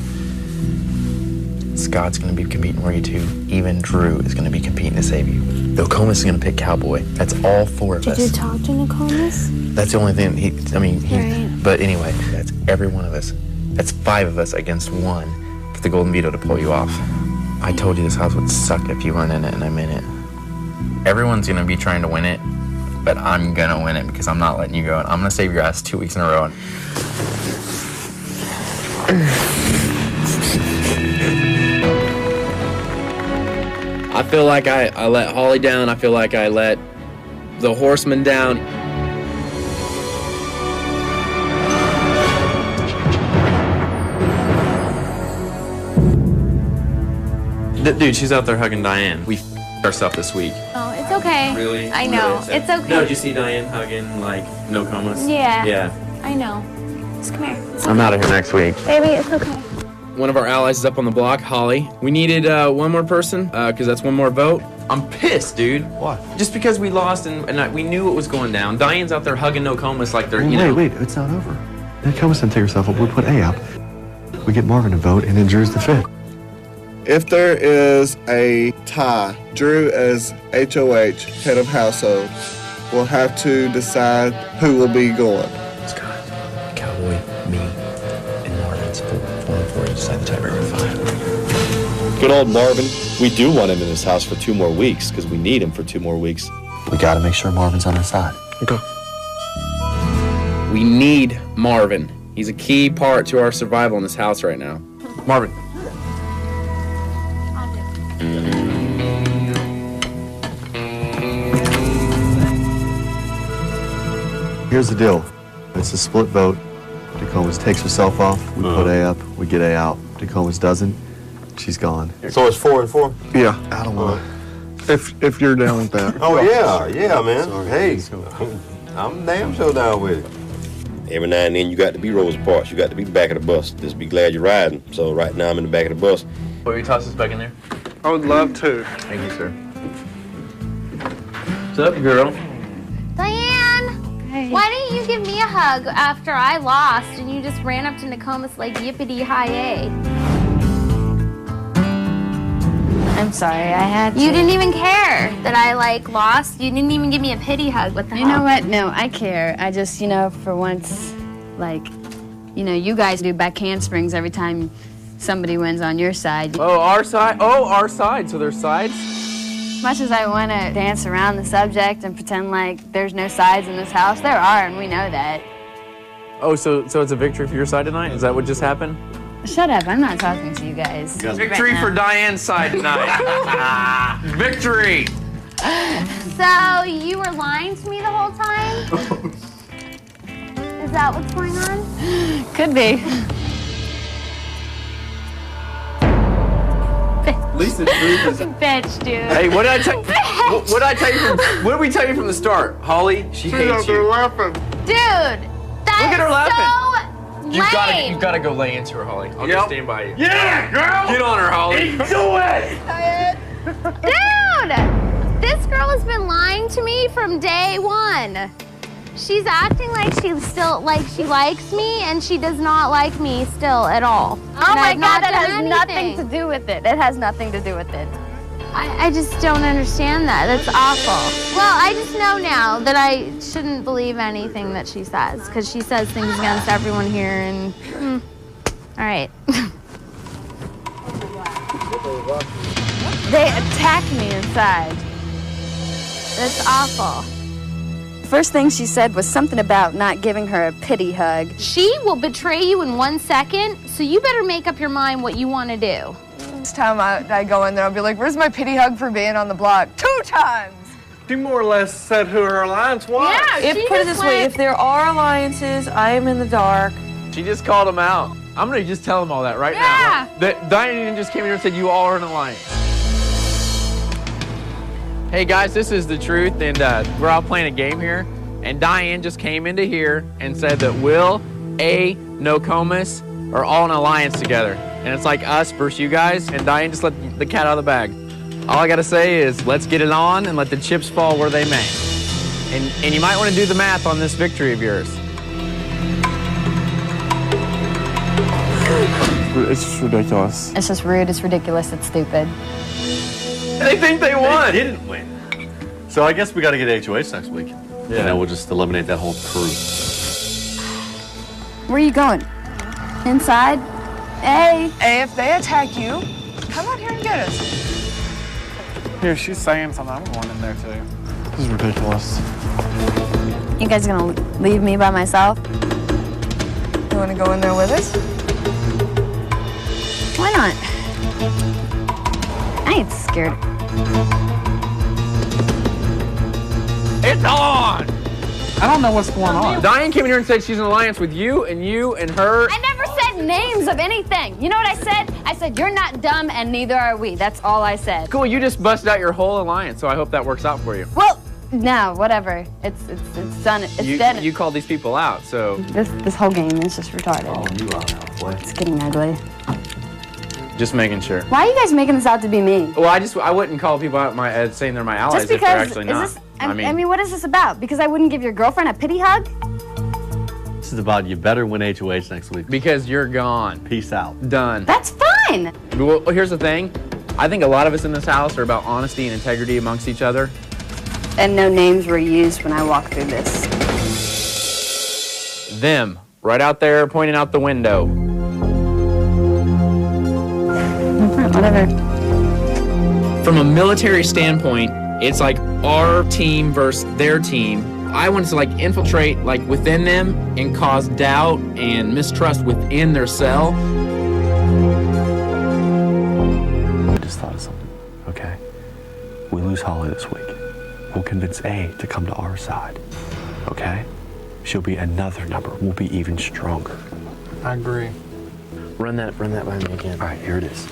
Scott's gonna be competing for you too. Even Drew is gonna be competing to save you. Nokomis is gonna pick Cowboy. That's all four of us. Did you talk to Nokomis? That's the only thing Right. But anyway, that's every one of us. That's 5 of us against 1 for the Golden Veto to pull you off. I told you this house would suck if you weren't in it, and I meant it. Everyone's gonna be trying to win it, but I'm gonna win it because I'm not letting you go. And I'm gonna save your ass 2 weeks in a row. I feel like I let Holly down. I feel like I let the Horsemen down. Dude, she's out there hugging Diane. We ourselves this week. Oh, it's okay. Really? I know. Really? It's okay. No, did you see Diane hugging, Nokomis? Yeah. Yeah. I know. Just come here. It's I'm out of here next week. Baby, it's okay. One of our allies is up on the block, Holly. We needed one more person, because that's one more vote. I'm pissed, dude. Why? Just because we lost and we knew it was going down. Diane's out there hugging Nokomis like they're, Wait, it's not over. Nokomis didn't take herself up. We put A up. We get Marvin to vote, and then Drew's the 5th. If there is a tie, Drew as HOH, head of household, will have to decide who will be going. Scott, Cowboy, me, and Marvin's 4 and 4. You decide the tiebreaker 5. Good old Marvin. We do want him in this house for 2 more weeks because we need him for 2 more weeks. We gotta make sure Marvin's on our side. Okay. We need Marvin. He's a key part to our survival in this house right now. Marvin. Here's the deal. It's a split vote. Nokomis takes herself off. We put A up. We get A out. Nokomis doesn't. She's gone. So it's 4 and 4? Yeah, I don't know. If you're down with that. Oh, yeah, man. Hey, I'm damn so down with it. Every now and then you got to be Rosa Parks. You got to be the back of the bus. Just be glad you're riding. So right now I'm in the back of the bus. Will you toss this back in there? I would love to. Thank you, sir. What's up, girl? Diane! Why didn't you give me a hug after I lost and you just ran up to Nokomis like yippity-hi-yay? I'm sorry, I had to. You didn't even care that I lost. You didn't even give me a pity hug. What the hell? You know what? No, I care. I just, for once, you guys do back handsprings every time somebody wins on your side. Oh, our side? Oh, our side. So there's sides? As much as I want to dance around the subject and pretend like there's no sides in this house, there are, and we know that. Oh, so it's a victory for your side tonight? Is that what just happened? Shut up, I'm not talking to you guys. Victory for Diane's side tonight. Victory! So you were lying to me the whole time? Is that what's going on? Could be. At least the truth is. Bitch, dude. Hey, what did I tell? What did I tell you from? What did we tell you from the start? Holly, she hates you. laughing. Dude, that Look at her is laughing. so lame. You've got to go lay into her, Holly. I'll just stand by you. Yeah, girl! Get on her, Holly. Do it! Dude, this girl has been lying to me from day one. She's acting like she likes me, and she does not like me still at all. Oh my God, that has nothing to do with it. It has nothing to do with it. I just don't understand that. That's awful. Well, I just know now that I shouldn't believe anything that she says, because she says things against everyone here, and all right. They attacked me inside. That's awful. First thing she said was something about not giving her a pity hug. She will betray you in 1 second, so you better make up your mind what you want to do. Next time I go in there, I'll be like, where's my pity hug for being on the block? 2 times! She more or less said who her alliance was. Yeah, Put it this way, if there are alliances, I am in the dark. She just called him out. I'm going to just tell him all that right now. That Diane just came here and said you all are an alliance. Hey guys, this is the truth, and we're all playing a game here. And Diane just came into here and said that Will, Nokomis are all in alliance together. And it's like us versus you guys, and Diane just let the cat out of the bag. All I gotta say is let's get it on and let the chips fall where they may. And you might want to do the math on this victory of yours. It's just ridiculous. It's just rude, it's ridiculous, it's stupid. They think they won. They didn't win. So I guess we got to get HOH next week. Yeah. And then we'll just eliminate that whole crew. Where are you going? Inside? Hey. Hey, if they attack you, come out here and get us. Here, she's saying something. I'm going in there too. This is ridiculous. You guys gonna leave me by myself? You want to go in there with us? Why not? I ain't scared. It's on! I don't know what's going on. Diane came in here and said she's in alliance with you and her. I never said names of anything. You know what I said? I said, you're not dumb and neither are we. That's all I said. Cool, you just busted out your whole alliance, so I hope that works out for you. Well, no, whatever. It's done. It's dead. You called these people out, so. This whole game is just retarded. Oh, you are boy. It's getting ugly. Just making sure. Why are you guys making this out to be me? Well, I wouldn't call people out saying they're my allies Just if they're because, actually not. I mean, what is this about? Because I wouldn't give your girlfriend a pity hug? This is about you better win HOH next week. Because you're gone. Peace out. Done. That's fine. Well, here's the thing. I think a lot of us in this house are about honesty and integrity amongst each other. And no names were used when I walked through this. Them, right out there pointing out the window. Whatever. From a military standpoint, it's like our team versus their team. I wanted to infiltrate within them and cause doubt and mistrust within their cell. I just thought of something, okay? We lose Holly this week. We'll convince A to come to our side, okay? She'll be another number. We'll be even stronger. I agree. Run that by me again. All right, here it is.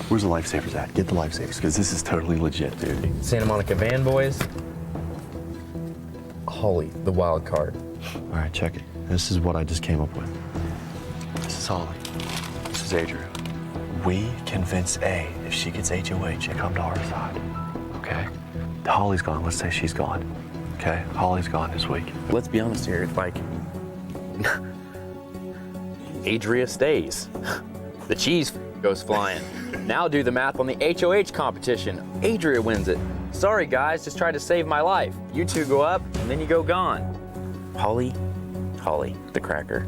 Where's the lifesavers at? Get the lifesavers, because this is totally legit, dude. Santa Monica Van Boys. Holly, the wild card. All right, check it. This is what I just came up with. This is Holly. This is Adria. We convince A, if she gets HOH, to come to our side, okay? Holly's gone. Let's say she's gone, okay? Holly's gone this week. Let's be honest here. Adria stays. The cheese goes flying. Now do the math on the HOH competition. Adria wins it. Sorry guys, just tried to save my life. You two go up, and then you go gone. Holly, the cracker,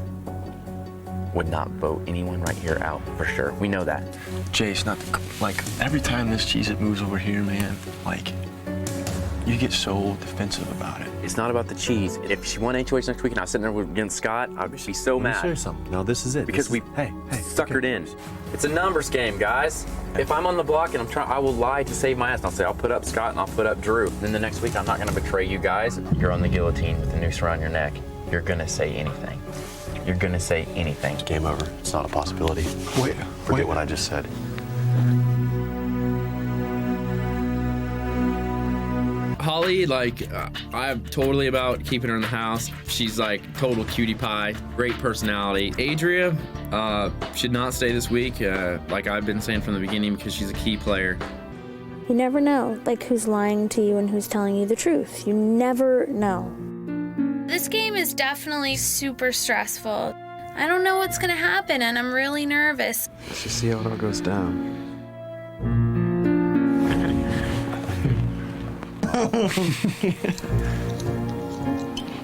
would not vote anyone right here out for sure. We know that. Jase, every time this Cheez-It moves over here, man, you get so defensive about it. It's not about the cheese. If she won HOH next week and I was sitting there against Scott, I'd be so mad. Let me show you something. No, this is it. Because we suckered in. It's a numbers game, guys. If I'm on the block and I will lie to save my ass. And I'll say, I'll put up Scott and I'll put up Drew. Then the next week, I'm not gonna betray you guys. You're on the guillotine with the noose around your neck. You're gonna say anything. You're gonna say anything. It's game over. It's not a possibility. Forget what I just said. Holly, Holly, like, I'm totally about keeping her in the house. She's like total cutie pie, great personality. Adria should not stay this week, like I've been saying from the beginning, because she's a key player. You never know, like, who's lying to you and who's telling you the truth. You never know. This game is definitely super stressful. I don't know what's gonna happen, and I'm really nervous. Let's just see how it all goes down.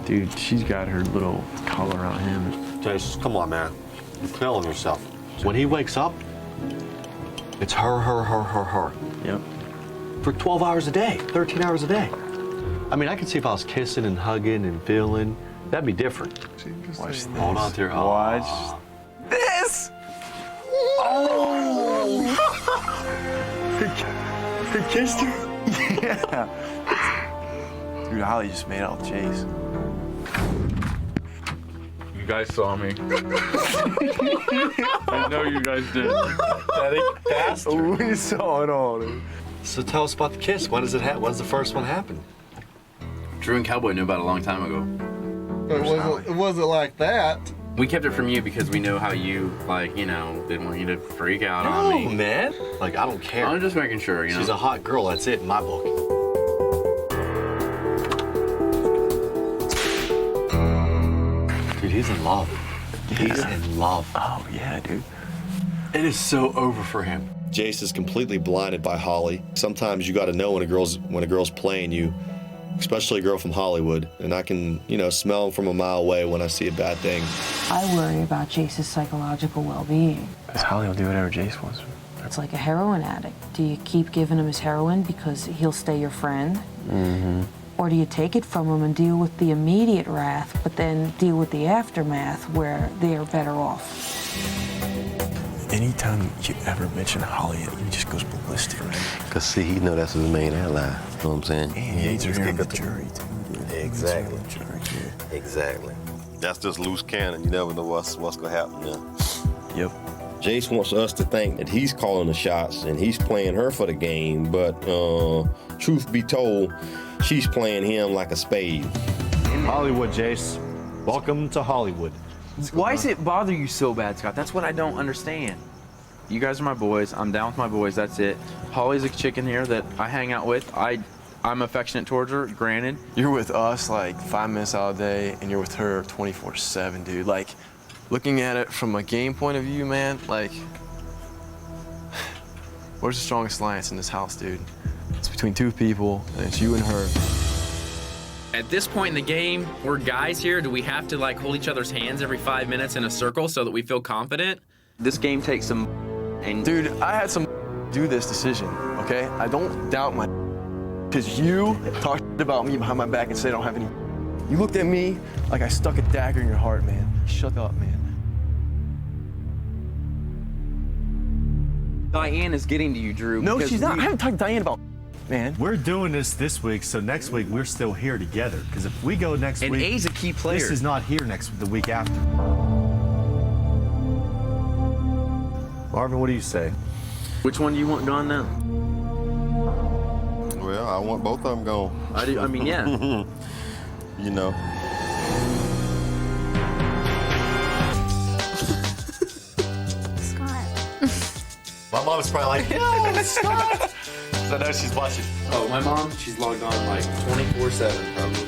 Dude, she's got her little collar on him. Jase, come on, man. You're killing yourself. When he wakes up, it's her. Yep. For 12 hours a day, 13 hours a day. I mean, I can see if I was kissing and hugging and feeling, that'd be different. Watch this. Hold on to her. Watch this. Oh! He kissed her? Yeah. Dude, Holly just made out with Jase. You guys saw me. I know you guys did. Pathetic bastard. We saw it all, dude. So tell us about the kiss. When does it happen? When's the first one happen? Drew and Cowboy knew about it a long time ago. It wasn't like that. We kept it from you because we know how you, like, you know, didn't want you to freak out on me. No, man. Like, I don't care. I'm just making sure, you know. She's a hot girl. That's it in my book. Dude, he's in love. He's in love. Oh, yeah, dude. It is so over for him. Jase is completely blinded by Holly. Sometimes you got to know when a girl's playing you, especially a girl from Hollywood. And I can, you know, smell them from a mile away when I see a bad thing. I worry about Jase's psychological well-being. Because Holly will do whatever Jase wants. It's like a heroin addict. Do you keep giving him his heroin because he'll stay your friend? Mm-hmm. Or do you take it from him and deal with the immediate wrath, but then deal with the aftermath where they are better off? Anytime you ever mention Holly, he just goes ballistic. Because, see, he know that's his main ally. You know what I'm saying? And he hates her on the jury, too. Exactly. Exactly. That's just loose cannon. You never know what's going to happen now. Yep. Jase wants us to think that he's calling the shots and he's playing her for the game, but truth be told, she's playing him like a spade. Hollywood, Jase. Welcome to Hollywood. Why does it bother you so bad, Scott? That's what I don't understand. You guys are my boys. I'm down with my boys. That's it. Holly's a chick in here that I hang out with. I'm affectionate towards her, granted. You're with us like 5 minutes out of the day, and you're with her 24/7, dude. Like, looking at it from a game point of view, man, like, where's the strongest alliance in this house, dude? It's between two people, and it's you and her. At this point in the game, we're guys here. Do we have to like hold each other's hands every 5 minutes in a circle so that we feel confident? This game takes some. And dude, I had some do this decision, okay? I don't doubt my, because you talked about me behind my back and said I don't have any. You looked at me like I stuck a dagger in your heart, man. Shut up, man. Diane is getting to you, Drew. No, she's not. I haven't talked to Diane about, man. We're doing this week, so next week we're still here together. Because if we go next week, A's a key player. This is not here the week after. Marvin, what do you say? Which one do you want gone now? Well, I want both of them gone. I mean, yeah. You know. My mom's probably like, no, Scott. So I know she's watching. Oh, my mom, she's logged on like 24/7 probably.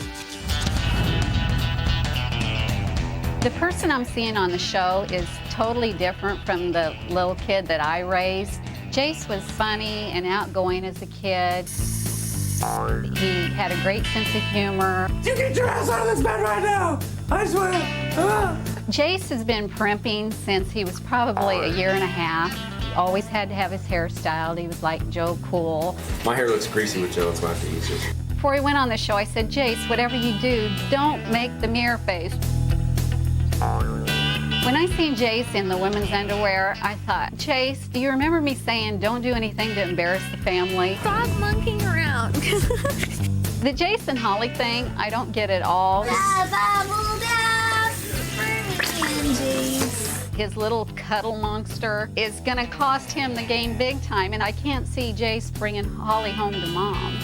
The person I'm seeing on the show is totally different from the little kid that I raised. Jase was funny and outgoing as a kid. He had a great sense of humor. You get your ass out of this bed right now! I swear! Jase has been primping since he was probably a year and a half. He always had to have his hair styled. He was like Joe Cool. My hair looks greasy with Joe, that's why I have to use it. Before he went on the show, I said, Jase, whatever you do, don't make the mirror face. When I seen Jase in the women's underwear, I thought, Jase, do you remember me saying don't do anything to embarrass the family? Stop monkeying around. The Jase and Holly thing, I don't get at all. his little cuddle monster, is going to cost him the game big time, and I can't see Jase bringing Holly home to Mom.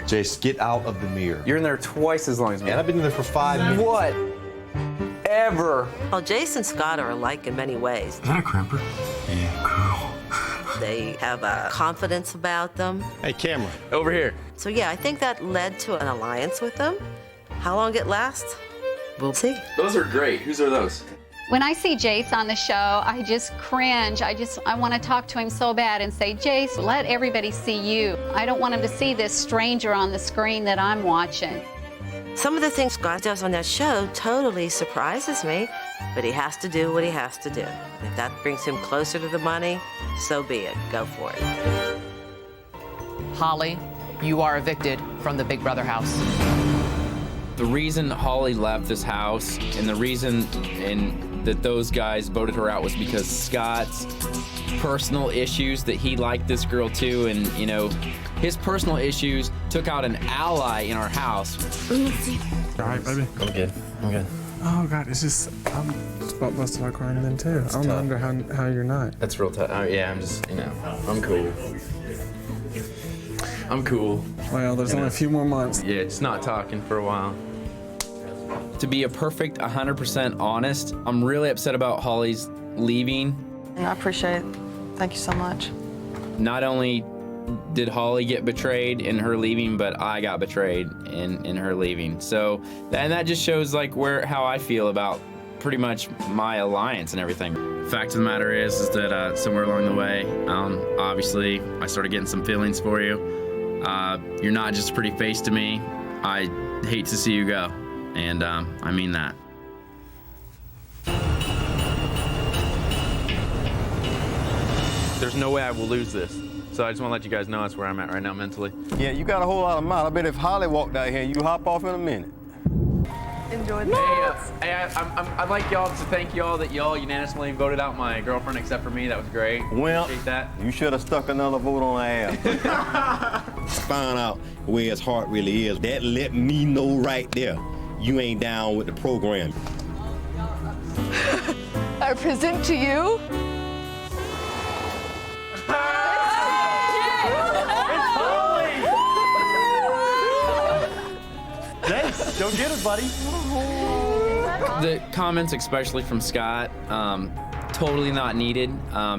Jase, get out of the mirror. You're in there twice as long as me. And I've been in there for 5 minutes. What? Ever? Well, Jase and Scott are alike in many ways. Is that a crimper? Yeah, girl. They have a confidence about them. Hey, camera. Over here. So yeah, I think that led to an alliance with them. How long it lasts, we'll see. Those are great. Whose are those? When I see Jase on the show, I just cringe. I want to talk to him so bad and say, Jase, let everybody see you. I don't want him to see this stranger on the screen that I'm watching. Some of the things Scott does on that show totally surprises me, but he has to do what he has to do. If that brings him closer to the money, so be it. Go for it. Holly, you are evicted from the Big Brother house. The reason Holly left this house and the reason that those guys voted her out was because Scott's personal issues, that he liked this girl too, and you know, his personal issues took out an ally in our house. All right, baby. I'm good. I'm good. Oh God, it's just I'm just about busted out crying then too. I don't wonder how you're not. That's real tough. Yeah, I'm just, you know, I'm cool. I'm cool. Well, there's only a few more months. Yeah, it's not talking for a while. To be a perfect 100% honest, I'm really upset about Holly's leaving. I appreciate it. Thank you so much. Not only did Holly get betrayed in her leaving, but I got betrayed in her leaving. So, and that just shows like how I feel about pretty much my alliance and everything. Fact of the matter is that somewhere along the way, obviously I started getting some feelings for you. You're not just a pretty face to me. I hate to see you go, and I mean that. There's no way I will lose this. So I just want to let you guys know that's where I'm at right now mentally. Yeah, you got a whole lot of mouth. I bet if Holly walked out here, you hop off in a minute. Enjoy Hey, I'd like y'all to thank y'all that y'all unanimously voted out my girlfriend except for me. That was great. Well, appreciate that. You should have stuck another vote on her ass. Find out where his heart really is. That let me know right there you ain't down with the program. I present to you. Jase, go get us, buddy. The comments, especially from Scott, totally not needed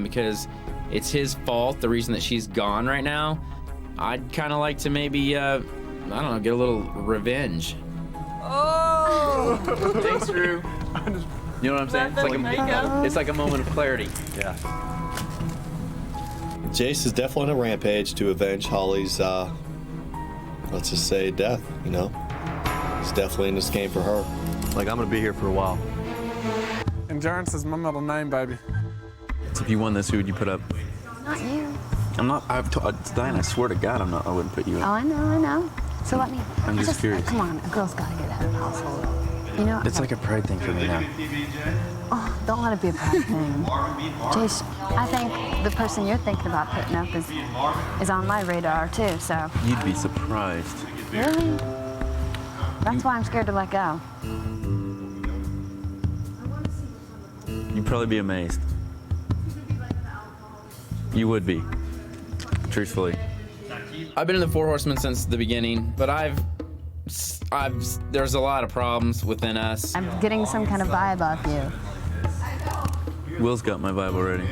because it's his fault, the reason that she's gone right now. I'd kind of like to maybe, I don't know, get a little revenge. Oh! Thanks, Drew. You know what I'm saying? It's like a moment of clarity. Yeah. Jase is definitely on a rampage to avenge Holly's, let's just say, death, you know? It's definitely in this game for her. Like, I'm gonna be here for a while. Endurance is my middle name, baby. So if you won this, who would you put up? Not you. I'm not, Diane, I swear to God, I wouldn't put you in. Oh, I know. So let me. I'm just curious. Come on, a girl's gotta get out of the household. You know? It's like a pride thing for me now. Oh, don't let it be a bad thing. Jase, I think the person you're thinking about putting up is on my radar too, so. You'd be surprised. Really? That's why I'm scared to let go. You'd probably be amazed. You would be, truthfully. I've been in the Four Horsemen since the beginning, but there's a lot of problems within us. I'm getting some kind of vibe off you. Will's got my vibe already.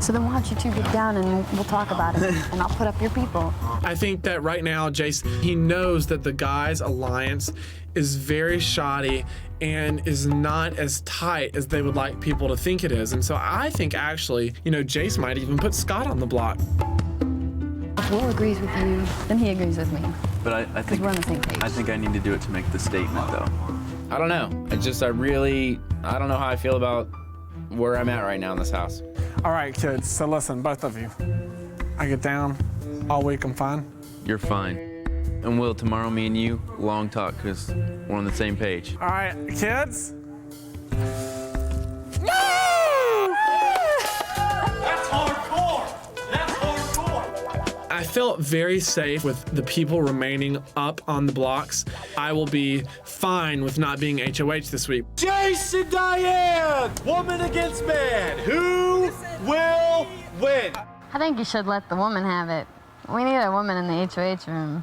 So then why don't you two get down and we'll talk about it, and I'll put up your people. I think that right now, Jase, he knows that the guys' alliance is very shoddy and is not as tight as they would like people to think it is. And so I think actually, you know, Jase might even put Scott on the block. If Will agrees with you, then he agrees with me. But I think we're on the same page. I think I need to do it to make the statement, though. I don't know. I don't know how I feel about where I'm at right now in this house. All right, kids. So listen, both of you. I get down all week. I'm fine. You're fine. And Will, tomorrow me and you, long talk, because we're on the same page. All right, kids. That's hardcore. That's hardcore. I felt very safe with the people remaining up on the blocks. I will be fine with not being HOH this week. Jase and Diane, woman against man. Who will win? I think you should let the woman have it. We need a woman in the HOH room.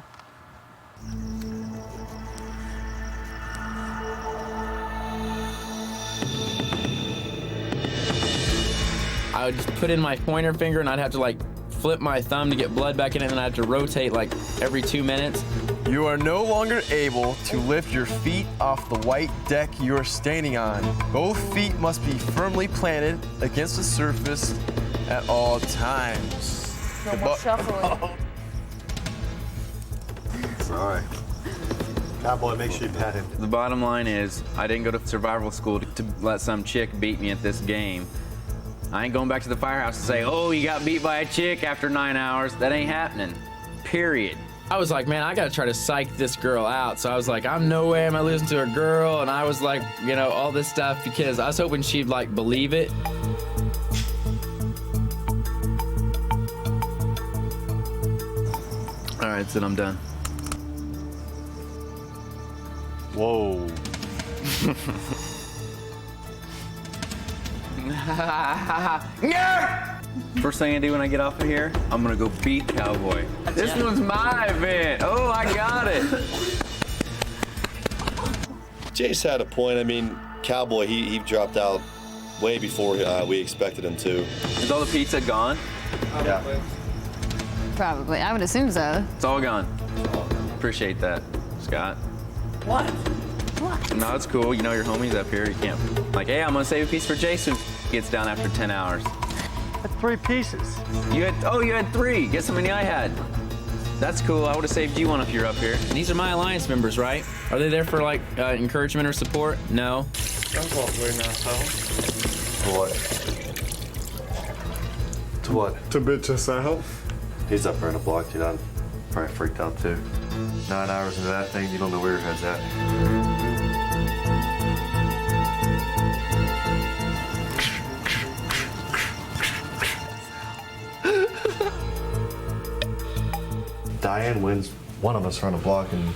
I would just put in my pointer finger and I'd have to like flip my thumb to get blood back in it, and I'd have to rotate like every 2 minutes. You are no longer able to lift your feet off the white deck you are standing on. Both feet must be firmly planted against the surface at all times. No more shuffling. Sorry. Cowboy, make sure you pat him. The bottom line is, I didn't go to survival school to let some chick beat me at this game. I ain't going back to the firehouse and say, oh, you got beat by a chick after 9 hours. That ain't happening, period. I was like, man, I gotta try to psych this girl out. So I was like, I'm no way am I losing to a girl. And I was like, you know, all this stuff because I was hoping she'd like believe it. All right, so I'm done. Whoa. First thing I do when I get off of here, I'm gonna go beat Cowboy. This one's my event. Oh, I got it. Jase had a point. I mean, Cowboy, he dropped out way before we expected him to. Is all the pizza gone? Yeah. Probably. I would assume so. It's all gone. Appreciate that, Scott. What? No, it's cool. You know your homies up here. You can't, like, hey, I'm gonna save a piece for Jason. Gets down after 10 hours. That's 3 pieces. You had 3. Guess how many I had? That's cool. I would have saved you one if you're up here. And these are my alliance members, right? Are they there for like encouragement or support? No. Don't walk away now, To what? To what? To bitch us out. He's up there in the block, dude. I'm probably freaked out too. 9 hours into that thing, you don't know where your head's at. Diane wins one of us around the block, and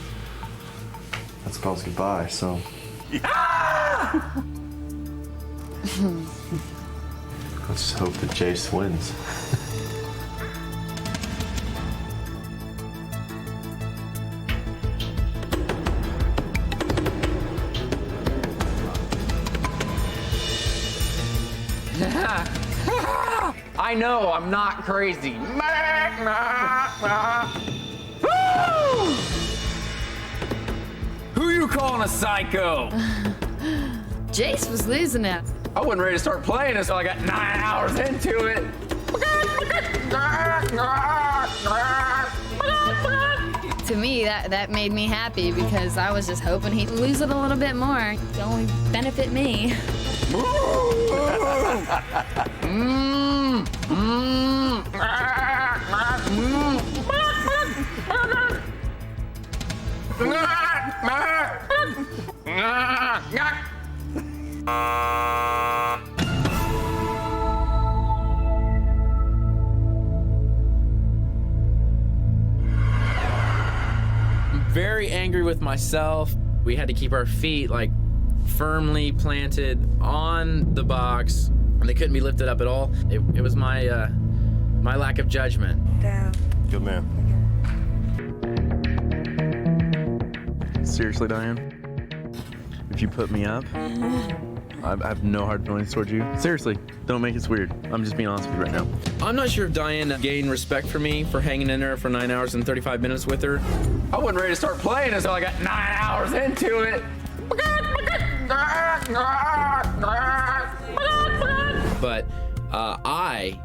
that spells goodbye, so. Let's hope that Jase wins. I know, I'm not crazy. Who you calling a psycho? Jase was losing it. I wasn't ready to start playing until I got 9 hours into it. To me, that made me happy because I was just hoping he'd lose it a little bit more. It'd only benefit me. Very angry with myself. We had to keep our feet like firmly planted on the box, and they couldn't be lifted up at all. It was my my lack of judgment. Damn. Good man. Seriously, Diane? If you put me up, I have no hard feelings towards you. Seriously, don't make it weird. I'm just being honest with you right now. I'm not sure if Diane gained respect for me for hanging in there for 9 hours and 35 minutes with her. I wasn't ready to start playing until I got 9 hours into it. But I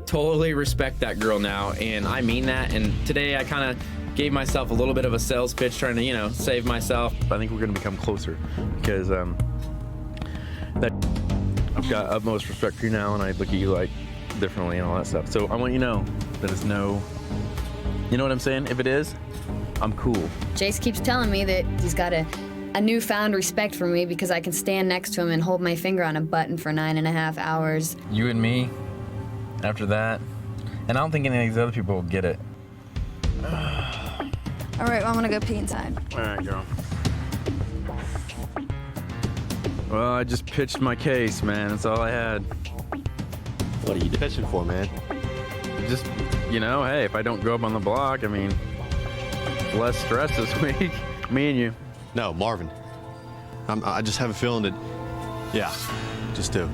totally respect that girl now, and I mean that. And today I kind of gave myself a little bit of a sales pitch trying to, you know, save myself. I think we're going to become closer because that I've got utmost respect for you now, and I look at you like differently and all that stuff. So I want you to know that it's no, you know what I'm saying? If it is, I'm cool. Jase keeps telling me that he's got a newfound respect for me because I can stand next to him and hold my finger on a button for 9.5 hours. You and me, after that, and I don't think any of these other people will get it. All right, well, I'm gonna go pee inside. All right, girl. Well, I just pitched my case, man. That's all I had. What are you pitching for, man? Just, you know, hey, if I don't go up on the block, I mean, less stress this week. Me and you. No, Marvin. I just have a feeling that, yeah, just do.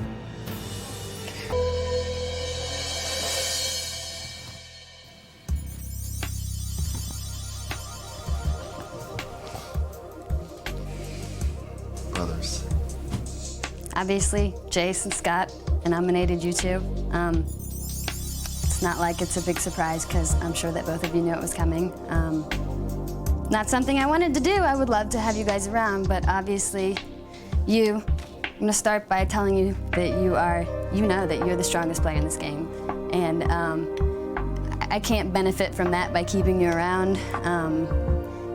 Brothers. Obviously, Jase and Scott nominated you two. It's not like it's a big surprise because I'm sure that both of you knew it was coming. Not something I wanted to do. I would love to have you guys around, but obviously, I'm gonna start by telling you that you know that you're the strongest player in this game. And I can't benefit from that by keeping you around.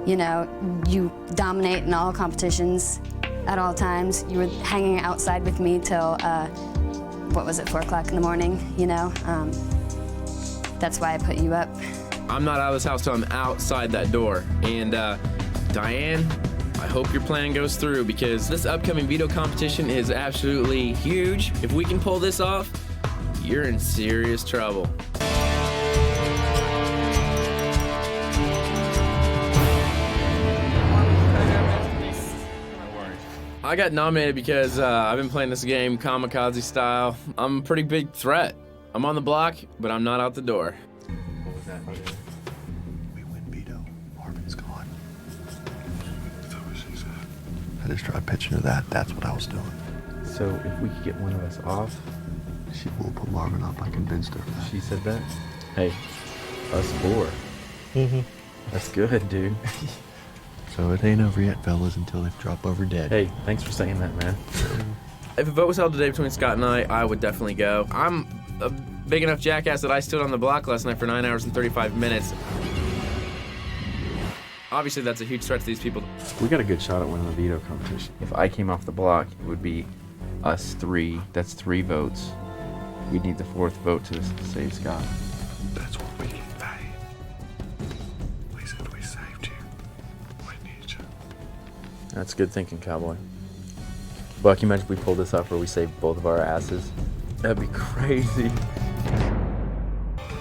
You know, you dominate in all competitions at all times. You were hanging outside with me till, 4 o'clock in the morning, you know? That's why I put you up. I'm not out of this house till I'm outside that door. And Diane, I hope your plan goes through because this upcoming veto competition is absolutely huge. If we can pull this off, you're in serious trouble. I got nominated because I've been playing this game kamikaze style. I'm a pretty big threat. I'm on the block, but I'm not out the door. We win veto. Marvin's gone. That's what she said. I just tried pitching her that. That's what I was doing. So if we could get one of us off. She won't put Marvin up. I convinced her. She said that? Hey, us 4. That's good, dude. So it ain't over yet, fellas, until they drop over dead. Hey, thanks for saying that, man. If a vote was held today between Scott and I would definitely go. I'm a big enough jackass that I stood on the block last night for 9 hours and 35 minutes. Obviously, that's a huge threat to these people. We got a good shot at winning the veto competition. If I came off the block, it would be us 3. That's 3 votes. We'd need the 4th vote to save Scott. That's what we get paid. We said we saved you. We need you. That's good thinking, cowboy. Buck, you imagine if we pulled this off where we saved both of our asses? That'd be crazy.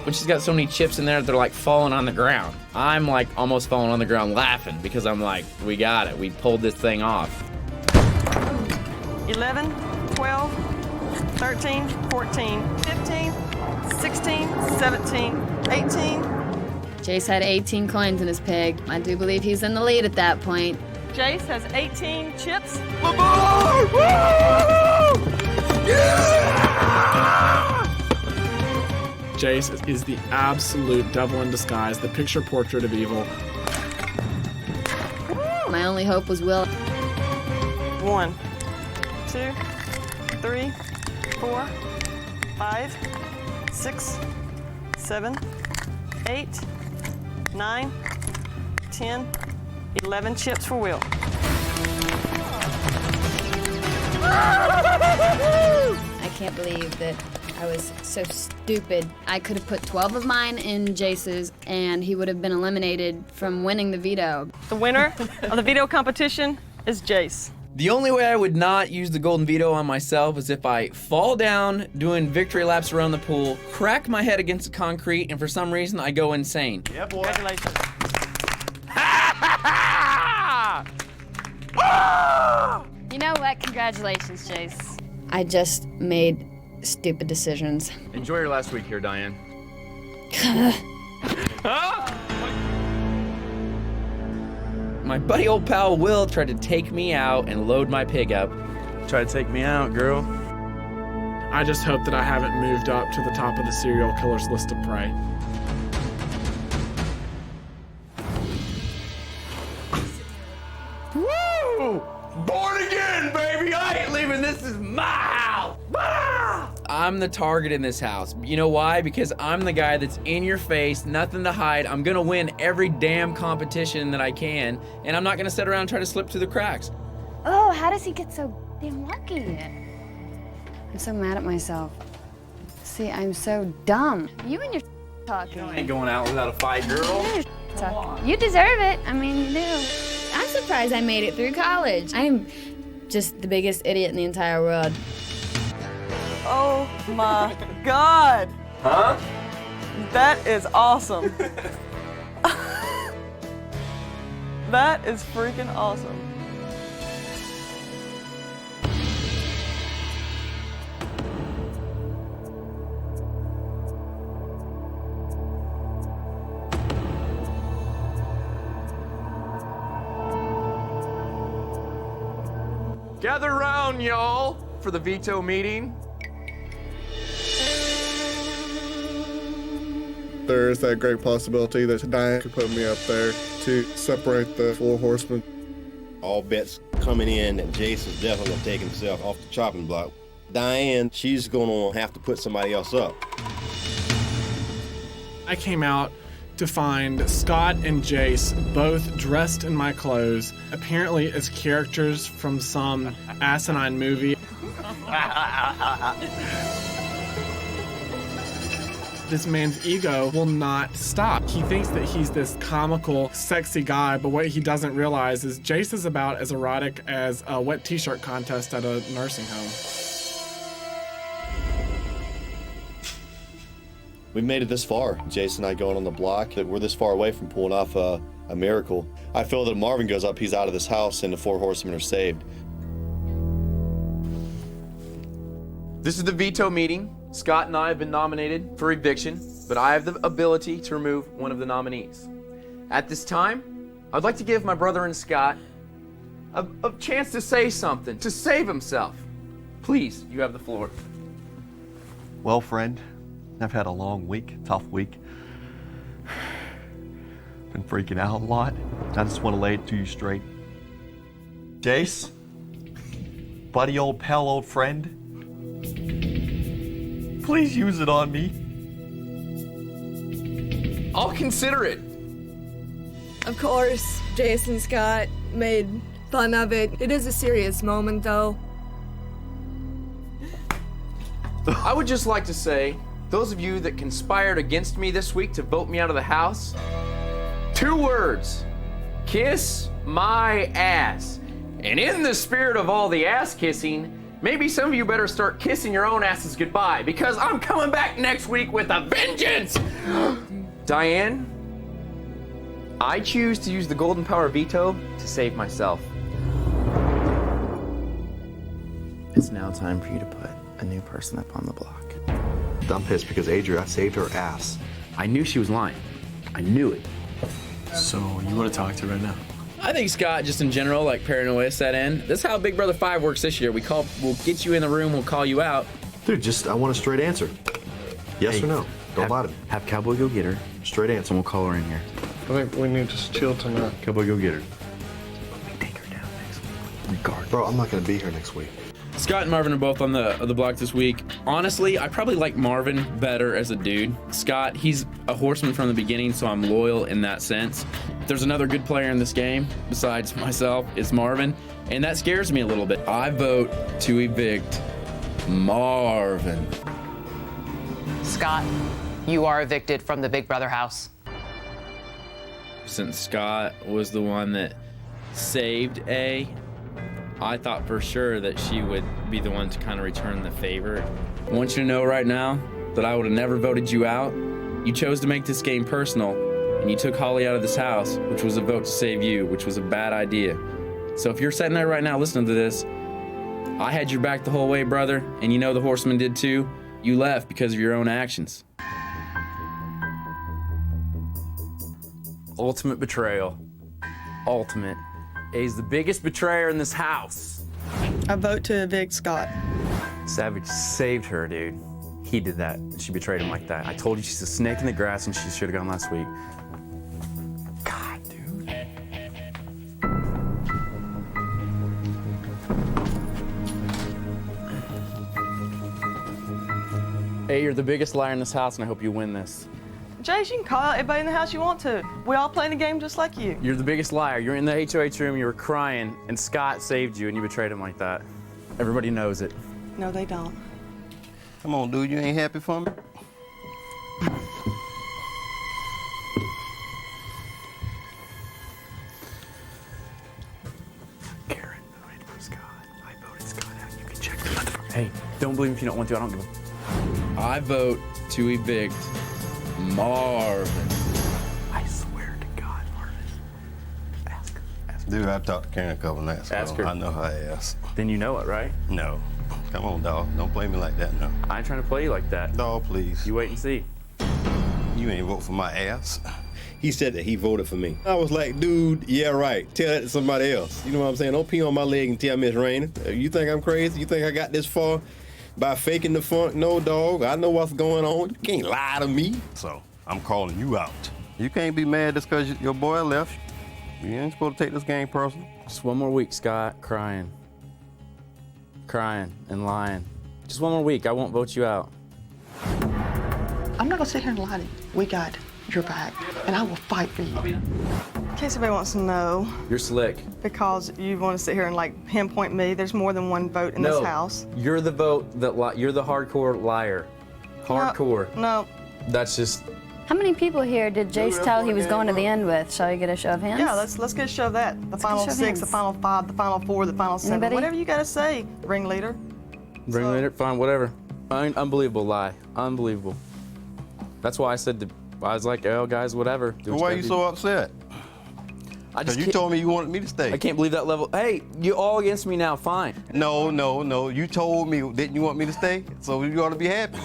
When she's got so many chips in there, they're like falling on the ground. I'm like almost falling on the ground laughing because I'm like, we got it. We pulled this thing off. 11, 12, 13, 14, 15, 16, 17, 18. Jase had 18 coins in his pig. I do believe he's in the lead at that point. Jase has 18 chips. Jase is the absolute devil in disguise, the picture portrait of evil. My only hope was Will. 1, 2, 3, 4, 5, 6, 7, 8, 9, 10, 11 chips for Will. I can't believe that I was so stupid. I could have put 12 of mine in Jase's, and he would have been eliminated from winning the veto. The winner of the veto competition is Jase. The only way I would not use the golden veto on myself is if I fall down doing victory laps around the pool, crack my head against the concrete, and for some reason I go insane. Yeah, boy. Congratulations. You know what? Congratulations, Jase. I just made stupid decisions. Enjoy your last week here, Diane. My buddy old pal Will tried to take me out and load my pig up. Try to take me out, girl. I just hope that I haven't moved up to the top of the serial killer's list of prey. Woo! Born again, baby! I ain't leaving. This is my house! I'm the target in this house. You know why? Because I'm the guy that's in your face, nothing to hide. I'm gonna win every damn competition that I can, and I'm not gonna sit around and try to slip through the cracks. Oh, how does he get so damn lucky? I'm so mad at myself. See, I'm so dumb. You and your Talking. I ain't going out without a fight, girl. You deserve it. I mean, you do. I'm surprised I made it through college. I'm just the biggest idiot in the entire world. Oh my God. Huh? That is awesome. That is freaking awesome. Gather round, y'all, for the veto meeting. There is that great possibility that Diane could put me up there to separate the four horsemen. All bets coming in that Jase is definitely going to take himself off the chopping block. Diane, she's going to have to put somebody else up. I came out to find Scott and Jase both dressed in my clothes, apparently as characters from some asinine movie. This man's ego will not stop. He thinks that he's this comical, sexy guy, but what he doesn't realize is Jase is about as erotic as a wet t-shirt contest at a nursing home. We made it this far, Jason and I going on the block. We're this far away from pulling off a miracle. I feel that if Marvin goes up, he's out of this house and the four horsemen are saved. This is the veto meeting. Scott and I have been nominated for eviction, but I have the ability to remove one of the nominees. At this time, I'd like to give my brother and Scott a chance to say something, to save himself. Please, you have the floor. Well, friend, I've had a long week, tough week. Been freaking out a lot. I just want to lay it to you straight. Jase, buddy, old pal, old friend, please use it on me. I'll consider it. Of course, Jason Scott made fun of it. It is a serious moment, though. I would just like to say, those of you that conspired against me this week to vote me out of the house, 2 words: kiss my ass. And in the spirit of all the ass kissing, maybe some of you better start kissing your own asses goodbye, because I'm coming back next week with a vengeance. Diane, I choose to use the golden power veto to save myself. It's now time for you to put a new person up on the block. I'm pissed because Adria saved her ass. I knew she was lying. I knew it. So you want to talk to her right now? I think Scott, just in general, like paranoia set in. This is how Big Brother 5 works this year. We'll get you in the room, we'll call you out. Dude, I want a straight answer. Yes or no? Don't lie to me. Have Cowboy go get her. Straight answer. And we'll call her in here. I think we need to chill tonight. Cowboy, go get her. Bro, I'm not going to be here next week. Scott and Marvin are both on the block this week. Honestly, I probably like Marvin better as a dude. Scott, he's a horseman from the beginning, so I'm loyal in that sense. If there's another good player in this game besides myself, it's Marvin, and that scares me a little bit. I vote to evict Marvin. Scott, you are evicted from the Big Brother house. Since Scott was the one that saved A, I thought for sure that she would be the one to kind of return the favor. I want you to know right now that I would have never voted you out. You chose to make this game personal, and you took Holly out of this house, which was a vote to save you, which was a bad idea. So if you're sitting there right now listening to this, I had your back the whole way, brother, and you know the horseman did too. You left because of your own actions. Ultimate betrayal. Ultimate. A's the biggest betrayer in this house. I vote to evict Scott. Savage saved her, dude. He did that. She betrayed him like that. I told you she's a snake in the grass and she should have gone last week. God, dude. Hey, you're the biggest liar in this house and I hope you win this. Jase, you can call out everybody in the house you want to. We all playing the game just like you. You're the biggest liar. You're in the HOH room, you were crying, and Scott saved you and you betrayed him like that. Everybody knows it. No, they don't. Come on, dude, you ain't happy for me? believe me if you don't want to. I don't give a... I vote to evict Marvin. I swear to God, Marvin. Ask her. Dude, I talked to Karen a couple nights ago. Ask her. I know her ass. Then you know it, right? No. Come on, dog. Don't play me like that, no. I ain't trying to play you like that. Dog, please. You wait and see. You ain't vote for my ass. He said that he voted for me. I was like, dude, yeah, right. Tell that to somebody else. You know what I'm saying? Don't pee on my leg and tell me it's raining. You think I'm crazy? You think I got this far by faking the funk? No, dog. I know what's going on. You can't lie to me. So I'm calling you out. You can't be mad just because your boy left. You ain't supposed to take this game personal. Just one more week, Scott. Crying and lying. Just one more week. I won't vote you out. I'm not gonna sit here and lie to you. We got your back, and I will fight for you. In case anybody wants to know, You're slick. because you want to sit here and like pinpoint me, there's more than one vote in this house. You're the vote that you're the hardcore liar. Hardcore. No. That's just. How many people here did Jase tell he was going to the end with? Shall we get a show of hands? Yeah, let's get a show of that. The final get a show of 6, hands. the final 5, the final 4, the final 7. Anybody? Whatever you gotta say, ringleader. Ringleader, fine, whatever. Unbelievable lie. Unbelievable. That's why I said, I was like, oh, guys, whatever. Well, why are you so upset? Because you told me you wanted me to stay. I can't believe that level. Hey, you all against me now, fine. No. You told me, didn't you want me to stay? So you ought to be happy.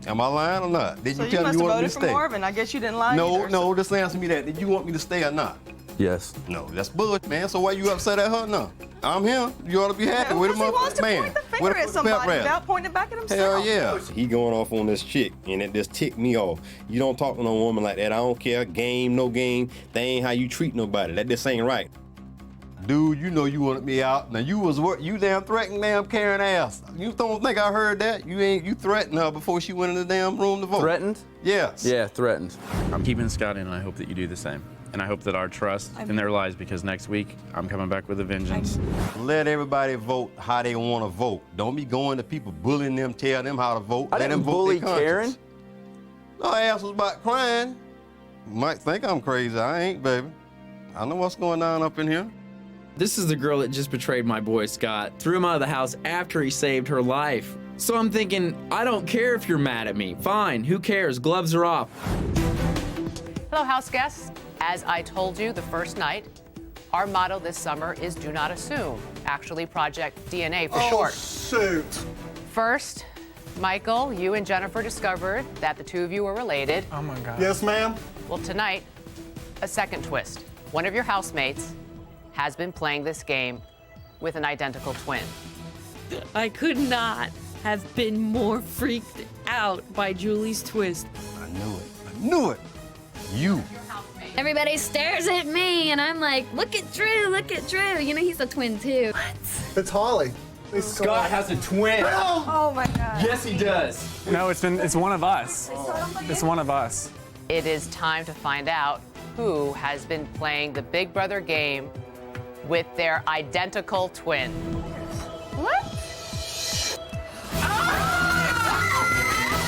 Am I lying or not? Did So you you tell me must you have wanted me voted to for stay? Marvin. I guess you didn't lie either. No, just answer me that. Did you want me to stay or not? Yes. No, that's bullshit, man. So why you upset at her now? I'm him. You ought to be happy with a Because he wants motherfucking to man. point the finger at somebody without pointing it back at himself. Hell yeah. He going off on this chick, and it just ticked me off. You don't talk to no woman like that. I don't care. Game, no game. That ain't how you treat nobody. That just ain't right. Dude, you know you wanted me out. Now you damn threatened damn Karen ass. You don't think I heard that? You threatened her before she went in the damn room to vote. Threatened? Yes. Yeah, threatened. I'm keeping Scott in, and I hope that you do the same. And I hope that our trust in their lives, because next week I'm coming back with a vengeance. Let everybody vote how they want to vote. Don't be going to people bullying them, tell them how to vote. I Let didn't them vote bully their conscience. Karen. No, ass was about crying. You might think I'm crazy. I ain't, baby. I know what's going on up in here. This is the girl that just betrayed my boy Scott, threw him out of the house after he saved her life. So I'm thinking, I don't care if you're mad at me. Fine, who cares? Gloves are off. Hello, house guests. As I told you the first night, our motto this summer is do not assume. Actually, Project DNA for short. Shoot. First, Michael, you and Jennifer discovered that the two of you were related. Oh my God. Yes, ma'am. Well, tonight, a second twist. One of your housemates has been playing this game with an identical twin. I could not have been more freaked out by Julie's twist. I knew it. I knew it. You. Everybody stares at me, and I'm like, look at Drew, look at Drew. You know, he's a twin, too. What? It's Holly. Scott has a twin. Oh my God. Yes, he does. No, it's one of us. It's one of us. It is time to find out who has been playing the Big Brother game with their identical twin. What?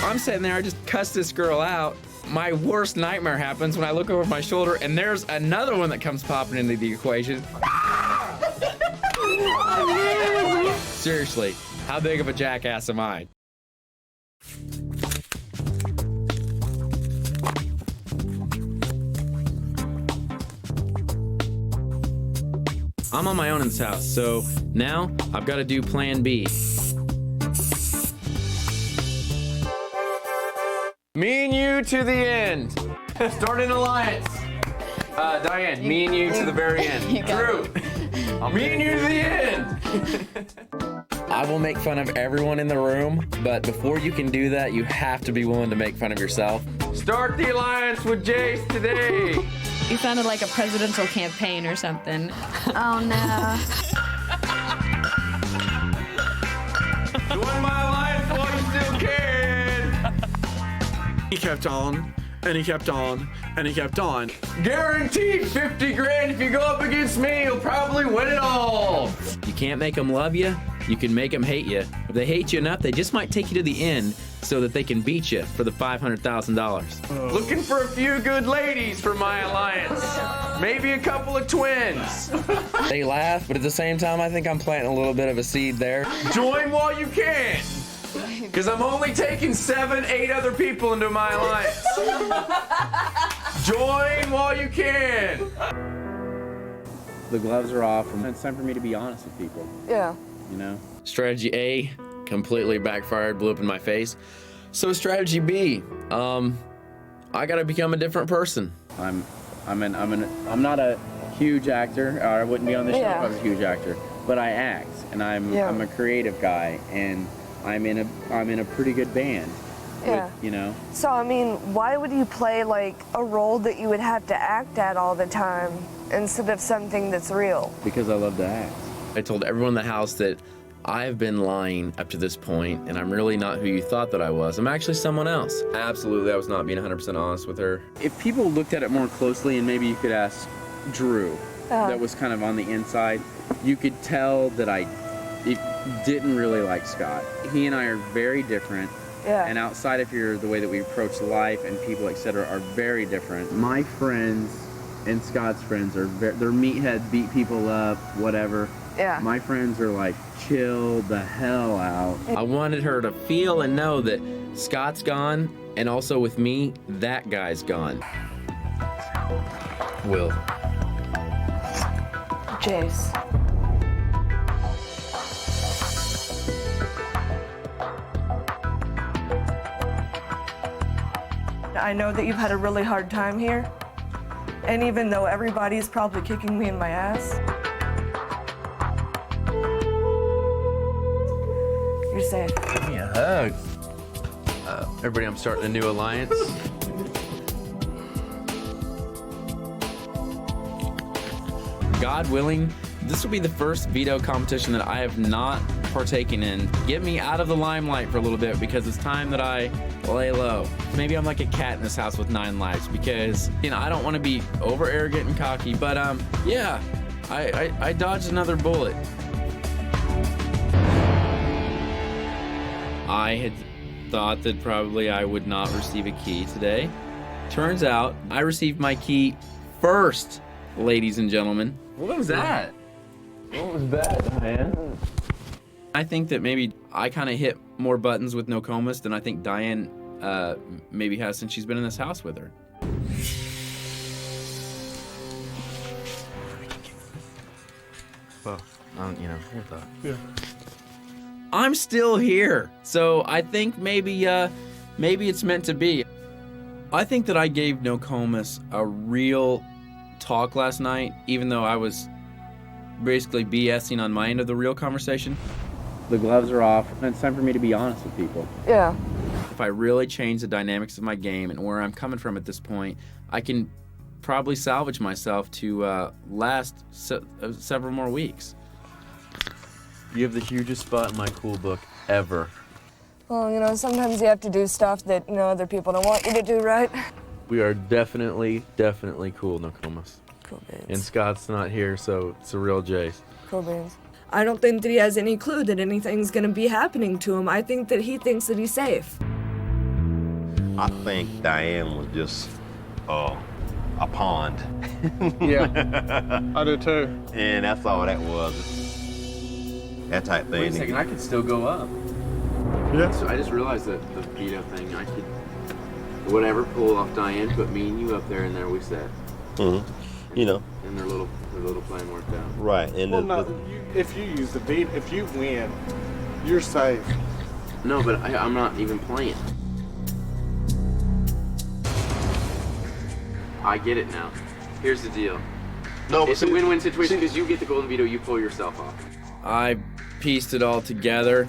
I'm sitting there, I just cussed this girl out. My worst nightmare happens when I look over my shoulder and there's another one that comes popping into the equation. Seriously, how big of a jackass am I? I'm on my own in this house, so now I've got to do plan B. Me and you to the end. Start an alliance. Diane, me and you to the very end. Drew, me and you to the end. I will make fun of everyone in the room, but before you can do that, you have to be willing to make fun of yourself. Start the alliance with Jase today. You sounded like a presidential campaign or something. Oh no. Join my alliance while you still can. He kept on, and he kept on, and he kept on. Guaranteed 50 grand if you go up against me, you'll probably win it all. You can't make them love you, you can make them hate you. If they hate you enough, they just might take you to the end so that they can beat you for the $500,000. Looking for a few good ladies for my alliance. Maybe a couple of twins. They laugh, but at the same time, I think I'm planting a little bit of a seed there. Join while you can. Because I'm only taking 7, 8 other people into my alliance. Join while you can. The gloves are off, and it's time for me to be honest with people. Yeah. You know? Strategy A completely backfired, blew up in my face. So strategy B, I gotta become a different person. I'm not a huge actor, or I wouldn't be on the show if I was a huge actor. But I act, and I'm a creative guy, and I'm in a pretty good band. Yeah. With, you know. So, I mean, why would you play like a role that you would have to act at all the time instead of something that's real? Because I love to act. I told everyone in the house that I've been lying up to this point, and I'm really not who you thought that I was. I'm actually someone else. Absolutely, I was not being 100% honest with her. If people looked at it more closely, and maybe you could ask Drew, that was kind of on the inside, you could tell that it didn't really like Scott. He and I are very different. Yeah. And outside of here, the way that we approach life and people, etc., are very different. My friends and Scott's friends are they're meathead, beat people up, whatever. Yeah. My friends are like, chill the hell out. I wanted her to feel and know that Scott's gone, and also with me, that guy's gone. Will. Jase. I know that you've had a really hard time here, and even though everybody's probably kicking me in my ass, you're safe. Give me a hug. Everybody, I'm starting a new alliance. God willing, this will be the first veto competition that I have not partaken in. Get me out of the limelight for a little bit, because it's time that I lay low. Maybe I'm like a cat in this house with 9 lives, because, you know, I don't want to be over arrogant and cocky, but yeah, I dodged another bullet. I had thought that probably I would not receive a key today. Turns out I received my key first, ladies and gentlemen. What was that? What was that, man? I think that maybe I kind of hit more buttons with Nokomis than I think Diane maybe has since she's been in this house with her. Well, you know, what the? Yeah. I'm still here, so I think maybe it's meant to be. I think that I gave Nokomis a real talk last night, even though I was basically BSing on my end of the real conversation. The gloves are off, and it's time for me to be honest with people. Yeah. If I really change the dynamics of my game and where I'm coming from at this point, I can probably salvage myself to last several more weeks. You have the hugest spot in my cool book ever. Well, you know, sometimes you have to do stuff that, you know, other people don't want you to do, right? We are definitely cool, Nokomis. Cool beans. And Scott's not here, so it's a real Jase. Cool beans. I don't think that he has any clue that anything's gonna be happening to him. I think that he thinks that he's safe. I think Diane was just a pond. Yeah, I do too. And that's all that was. That type thing. Wait a second, I could still go up. Yeah. So I just realized that the veto thing, I could, whatever, pull off Diane, put me and you up there, and there we sat. Mm-hmm. You know. And their little plan worked out. Right. And Well, if you use the beat, if you win, you're safe. No, but I'm not even playing. I get it now. Here's the deal. No, it's a win-win situation because you get the golden veto, you pull yourself off. I pieced it all together.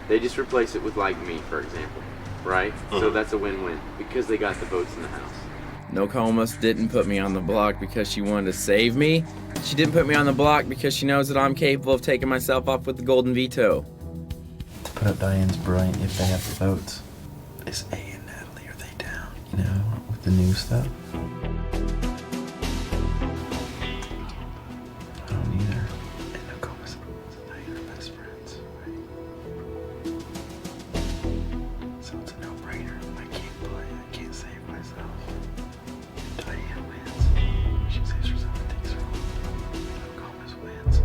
They just replace it with like me, for example, right? Mm-hmm. So that's a win-win because they got the votes in the house. Nokomis didn't put me on the block because she wanted to save me. She didn't put me on the block because she knows that I'm capable of taking myself off with the golden veto. To put up Diane's bright if they have the votes. Is A and Natalie, are they down, you know, with the new stuff? I don't either. And Nokomis and Diane are best friends, right? So it's a no-brainer. I can't play, I can't save myself. Diane wins. She saves herself and takes her off. Nokomis wins.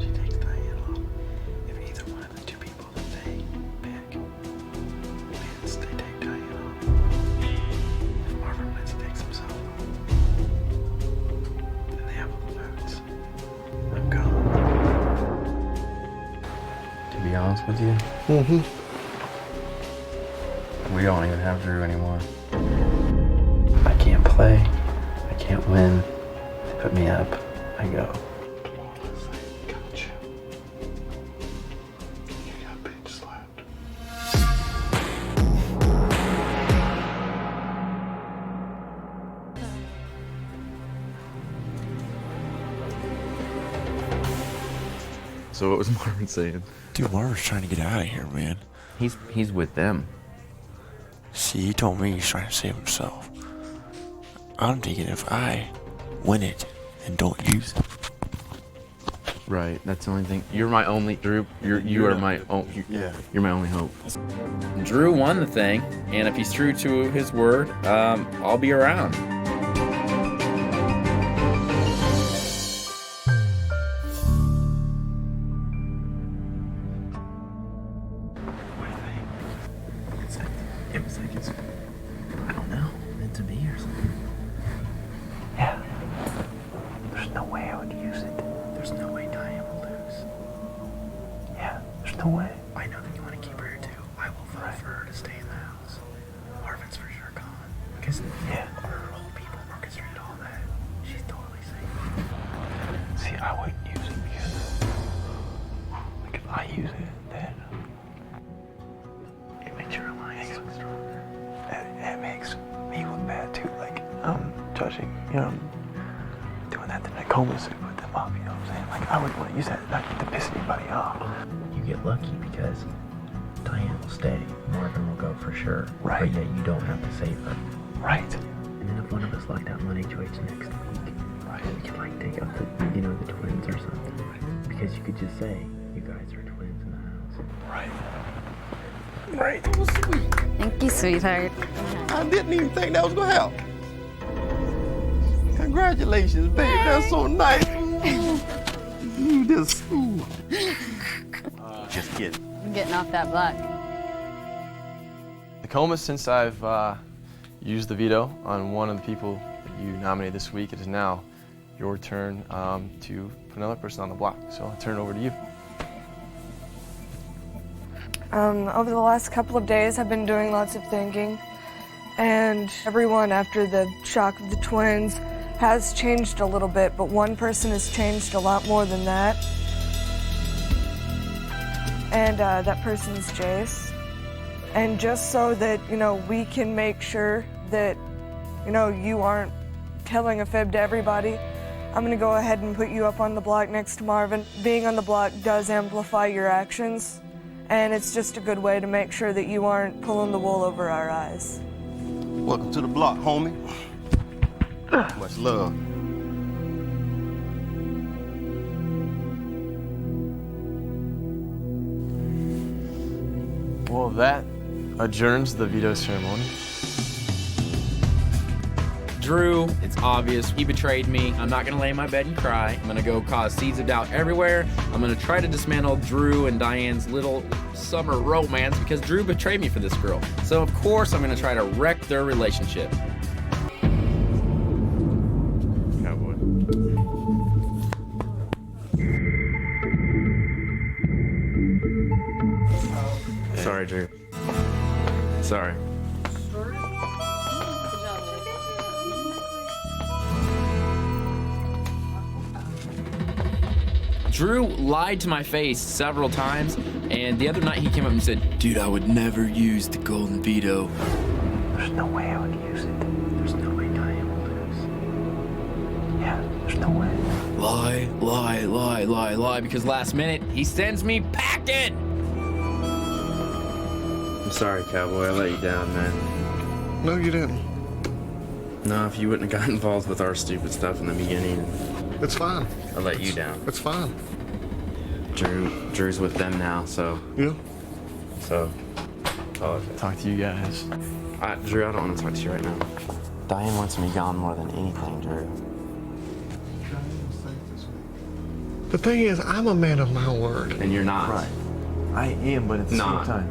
She takes Diane off. If either one of the two people that they pick Mm-hmm. We don't even have Drew anymore. I can't play. I can't win. They put me up. I go. So what was Marvin saying? Dude, Marvin's trying to get out of here, man. He's with them. See, he told me he's trying to save himself. I'm thinking if I win it and don't use it. Right, that's the only thing. You're my only Drew. You are my only. Yeah. You're my only hope. Drew won the thing, and if he's true to his word, I'll be around. It was like it's, I don't know, meant to be or something. Yeah. There's no way I would use it. There's no way Diane will lose. Yeah, there's no way. I know that you want to keep her here too. I will vote for her to stay in the house. Marvin's for sure gone. Because our whole people orchestrated all that. She's totally safe. See, I wouldn't use it because, like, if I use it, then it makes your alliance look stronger. It makes me look bad too. Like, I'm judging, doing that to Nicomas and put them up, you know what I'm saying? Like, I wouldn't want to use that to piss anybody off. You get lucky because Diane will stay, Marvin will go for sure. Right. But yet you don't have to save her. Right. And then if one of us lucked out on HOH next week, we could like take out the twins or something. Right. Because you could just say, you guys are twins in the house. Right. Right. That was sweet. Thank you, sweetheart. I didn't even think that was gonna happen. Congratulations, babe. That's so nice. You just, just kidding. I'm getting off that block. Nicomas, since I've used the veto on one of the people you nominated this week, it is now your turn to put another person on the block. So I'll turn it over to you. Over the last couple of days, I've been doing lots of thinking, and everyone after the shock of the twins has changed a little bit, but one person has changed a lot more than that. And that person's Jase. And just so that, we can make sure that, you aren't telling a fib to everybody, I'm gonna go ahead and put you up on the block next to Marvin. Being on the block does amplify your actions, and it's just a good way to make sure that you aren't pulling the wool over our eyes. Welcome to the block, homie. Much love. Well, that adjourns the veto ceremony. Drew, it's obvious, he betrayed me. I'm not gonna lay in my bed and cry. I'm gonna go cause seeds of doubt everywhere. I'm gonna try to dismantle Drew and Diane's little summer romance because Drew betrayed me for this girl. So of course I'm gonna try to wreck their relationship. Cowboy. Sorry, Drew. Sorry. Drew lied to my face several times, and the other night he came up and said, "Dude, I would never use the golden veto." There's no way I would use it. There's no way Diane will lose. Yeah, there's no way. Lie, lie, lie, lie, lie, because last minute he sends me packing! I'm sorry, Cowboy. I let you down, man. No, you didn't. No, if you wouldn't have got involved with our stupid stuff in the beginning, It's fine. I let you down. It's fine. Drew's with them now, so. Yeah. So. Talk to you guys. Drew, I don't want to talk to you right now. Diane wants me gone more than anything, Drew. The thing is, I'm a man of my word. And you're not. Right. I am, but at the same time.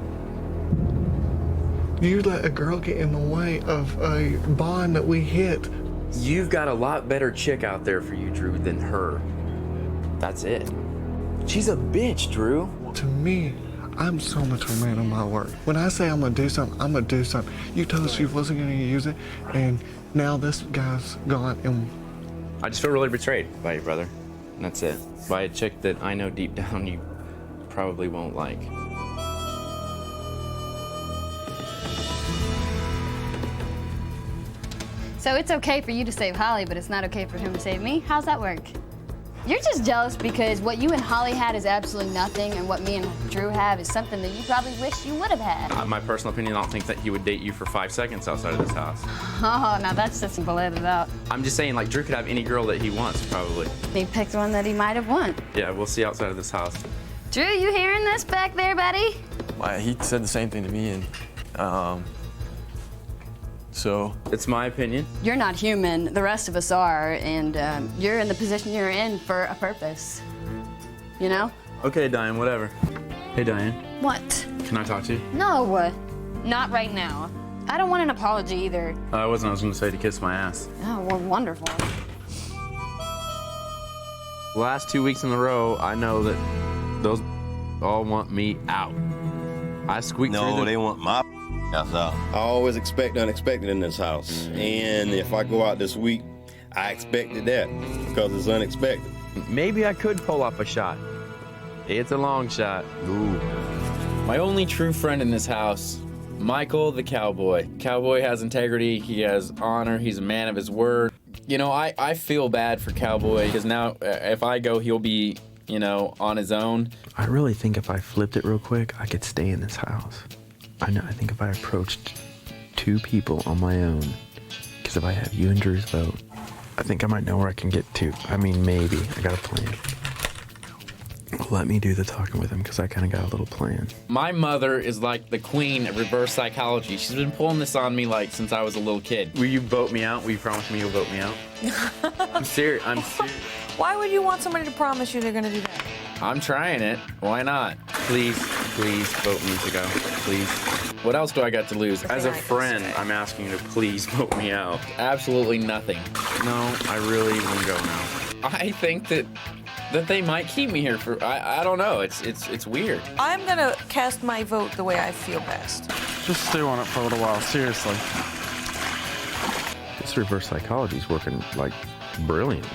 You let a girl get in the way of a bond that we hit. You've got a lot better chick out there for you, Drew, than her. That's it. She's a bitch, Drew. To me, I'm so much a man of my word. When I say I'm gonna do something, I'm gonna do something. You told us you wasn't gonna use it, and now this guy's gone, and I just feel really betrayed by you, brother. And that's it. By a chick that I know deep down you probably won't like. So it's okay for you to save Holly, but it's not okay for him to save me? How's that work? You're just jealous because what you and Holly had is absolutely nothing, and what me and Drew have is something that you probably wish you would have had. My personal opinion, I don't think that he would date you for 5 seconds outside of this house. Oh, now that's just bullet it out. I'm just saying, like, Drew could have any girl that he wants, probably. He picked one that he might have won. Yeah, we'll see outside of this house. Drew, you hearing this back there, buddy? He said the same thing to me, and so it's my opinion. You're not human. The rest of us are, and you're in the position you're in for a purpose. You know? Okay, Diane, whatever. Hey, Diane. What? Can I talk to you? No, not right now. I don't want an apology either. I was gonna say to kiss my ass. Oh, well, wonderful. The last 2 weeks in a row, I know that those all want me out. I squeaked through No, they want my ass out. I always expect the unexpected in this house. And if I go out this week, I expected that because it's unexpected. Maybe I could pull off a shot. It's a long shot. Ooh. My only true friend in this house, Michael the Cowboy. Cowboy has integrity, he has honor, he's a man of his word. You know, I feel bad for Cowboy because now if I go, he'll be, you know, on his own. I really think if I flipped it real quick, I could stay in this house. I think if I approached 2 people on my own, because if I have you and Drew's vote, I think I might know where I can get to. I mean, maybe. I got a plan. Let me do the talking with him, because I kind of got a little plan. My mother is like the queen of reverse psychology. She's been pulling this on me like since I was a little kid. Will you vote me out? Will you promise me you'll vote me out? I'm serious. Why would you want somebody to promise you they're gonna do that? I'm trying it. Why not? Please vote me to go. Please. What else do I got to lose? As a friend, I'm asking you to please vote me out. Absolutely nothing. No, I really wouldn't go now. I think that they might keep me here for, I don't know. It's weird. I'm gonna cast my vote the way I feel best. just stew on it for a little while, seriously. This reverse psychology is working like brilliant.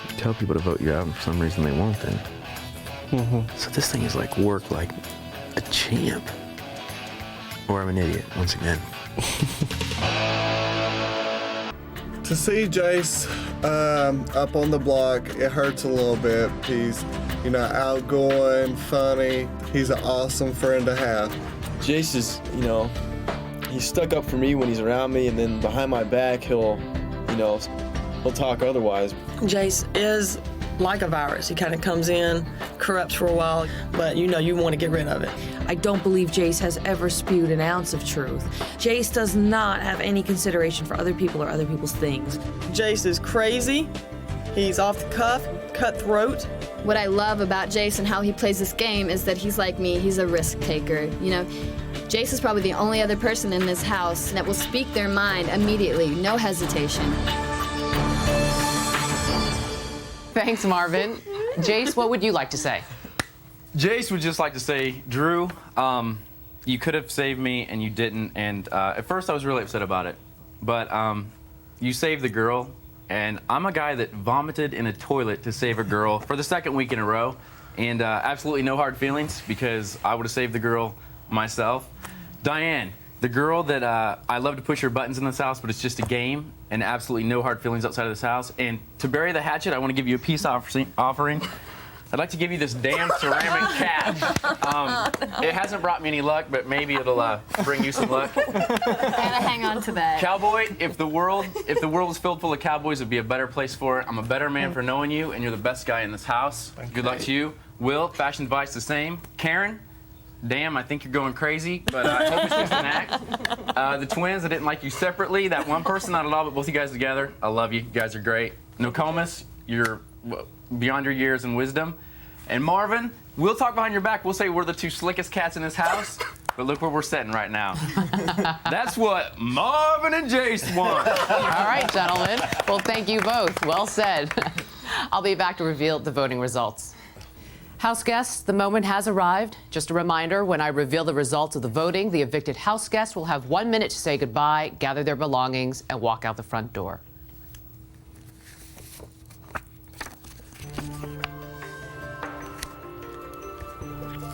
You tell people to vote you out, and for some reason they won't then. So this thing is like work like a champ. Or I'm an idiot, once again. To see Jase up on the block, it hurts a little bit. He's, outgoing, funny. He's an awesome friend to have. Jase is, he's stuck up for me when he's around me, and then behind my back, he'll talk otherwise. Jase is like a virus. He kind of comes in, corrupts for a while, but you want to get rid of it. I don't believe Jase has ever spewed an ounce of truth. Jase does not have any consideration for other people or other people's things. Jase is crazy. He's off the cuff, cutthroat. What I love about Jase and how he plays this game is that he's like me. He's a risk taker. Jase is probably the only other person in this house that will speak their mind immediately, no hesitation. Thanks, Marvin. Jase, what would you like to say? Jase would just like to say, Drew, you could have saved me and you didn't. And at first I was really upset about it. But you saved the girl. And I'm a guy that vomited in a toilet to save a girl for the second week in a row. And absolutely no hard feelings because I would have saved the girl myself. Diane, the girl that I love to push her buttons in this house, but it's just a game, and absolutely no hard feelings outside of this house. And to bury the hatchet, I want to give you a peace offering. I'd like to give you this damn ceramic cat. It hasn't brought me any luck, but maybe it'll bring you some luck. Gotta hang on to that. Cowboy, if the world was filled full of cowboys, it'd be a better place for it. I'm a better man for knowing you, and you're the best guy in this house. Good luck to you. Will, fashion advice the same. Karen, damn, I think you're going crazy, but I hope it's just an act. The twins, I didn't like you separately. That one person, not at all, but both you guys together. I love you. You guys are great. Nokomis, you're beyond your years in wisdom. And Marvin, we'll talk behind your back. We'll say we're the two slickest cats in this house, but look where we're sitting right now. That's what Marvin and Jase want. All right, gentlemen. Well, thank you both. Well said. I'll be back to reveal the voting results. House guests, the moment has arrived. Just a reminder, when I reveal the results of the voting, the evicted house guests will have 1 minute to say goodbye, gather their belongings, and walk out the front door.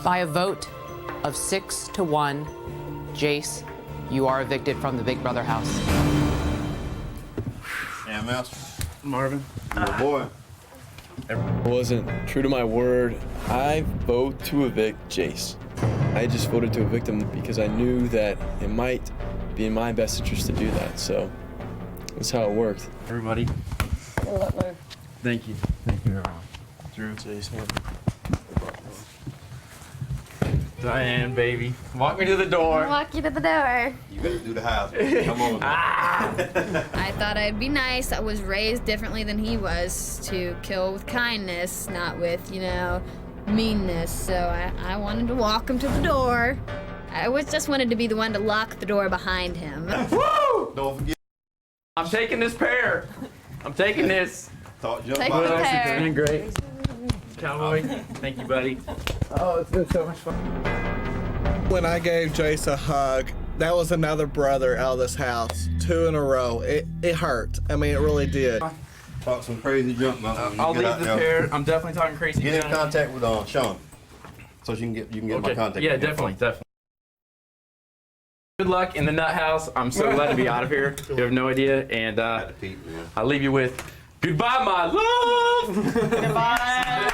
By a vote of 6-1, Jase, you are evicted from the Big Brother house. Yeah, Master. Marvin. Good boy. I wasn't true to my word. I vote to evict Jase. I just voted to evict him because I knew that it might be in my best interest to do that. So that's how it worked. Everybody. Thank you. Thank you, everyone. Drew, Jase. Diane, baby. Walk me to the door. I'll walk you to the door. You better do the house. Come on. I thought I'd be nice. I was raised differently than he was, to kill with kindness, not with, meanness. So I wanted to walk him to the door. I just wanted to be the one to lock the door behind him. Woo! Don't forget. I'm taking this pair. I'm taking this. Talk jump Take by. the pair. It's been great. Cowboy, thank you, buddy. Oh, it's been so much fun. When I gave Jase a hug, that was another brother out of this house. 2 in a row. It hurt. I mean, it really did. Talk some crazy junk, man. I'll leave the pair. I'm definitely talking crazy Get in junk. contact with Sean, so you can get my contact. Yeah, definitely. Good luck in the nut house. I'm so glad to be out of here. You have no idea, and I'll leave you with goodbye, my love. Goodbye.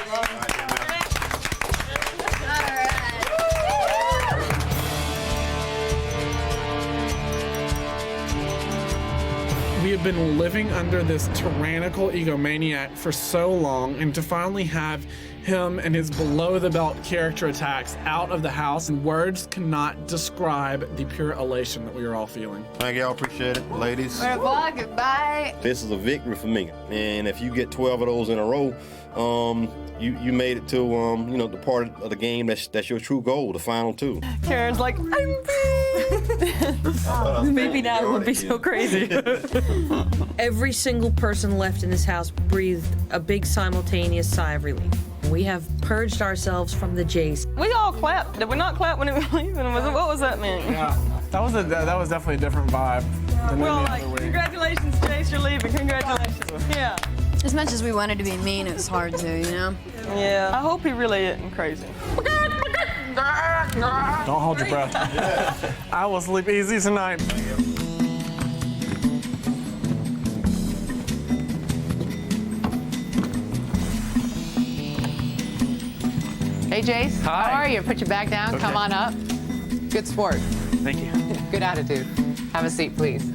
We have been living under this tyrannical egomaniac for so long, and to finally have him and his below-the-belt character attacks out of the house, words cannot describe the pure elation that we are all feeling. Thank y'all, appreciate it, ladies. Goodbye, goodbye. This is a victory for me, and if you get 12 of those in a row, you made it to the part of the game that's your true goal, the final 2. Karen's like, I'm Maybe now it would be so crazy. Every single person left in this house breathed a big simultaneous sigh of relief. We have purged ourselves from the Jase. We all clapped. Did we not clap when it was leaving? What was that mean? Yeah, that was definitely a different vibe than We're all any like, other way. congratulations, Jase, you're leaving. Congratulations. Yeah. As much as we wanted to be mean, it was hard to, Yeah. I hope he really isn't crazy. Don't hold your breath. I will sleep easy tonight. Hey, Jase. Hi. How are you? Put your back down. Okay. Come on up. Good sport. Thank you. Good attitude. Have a seat, please.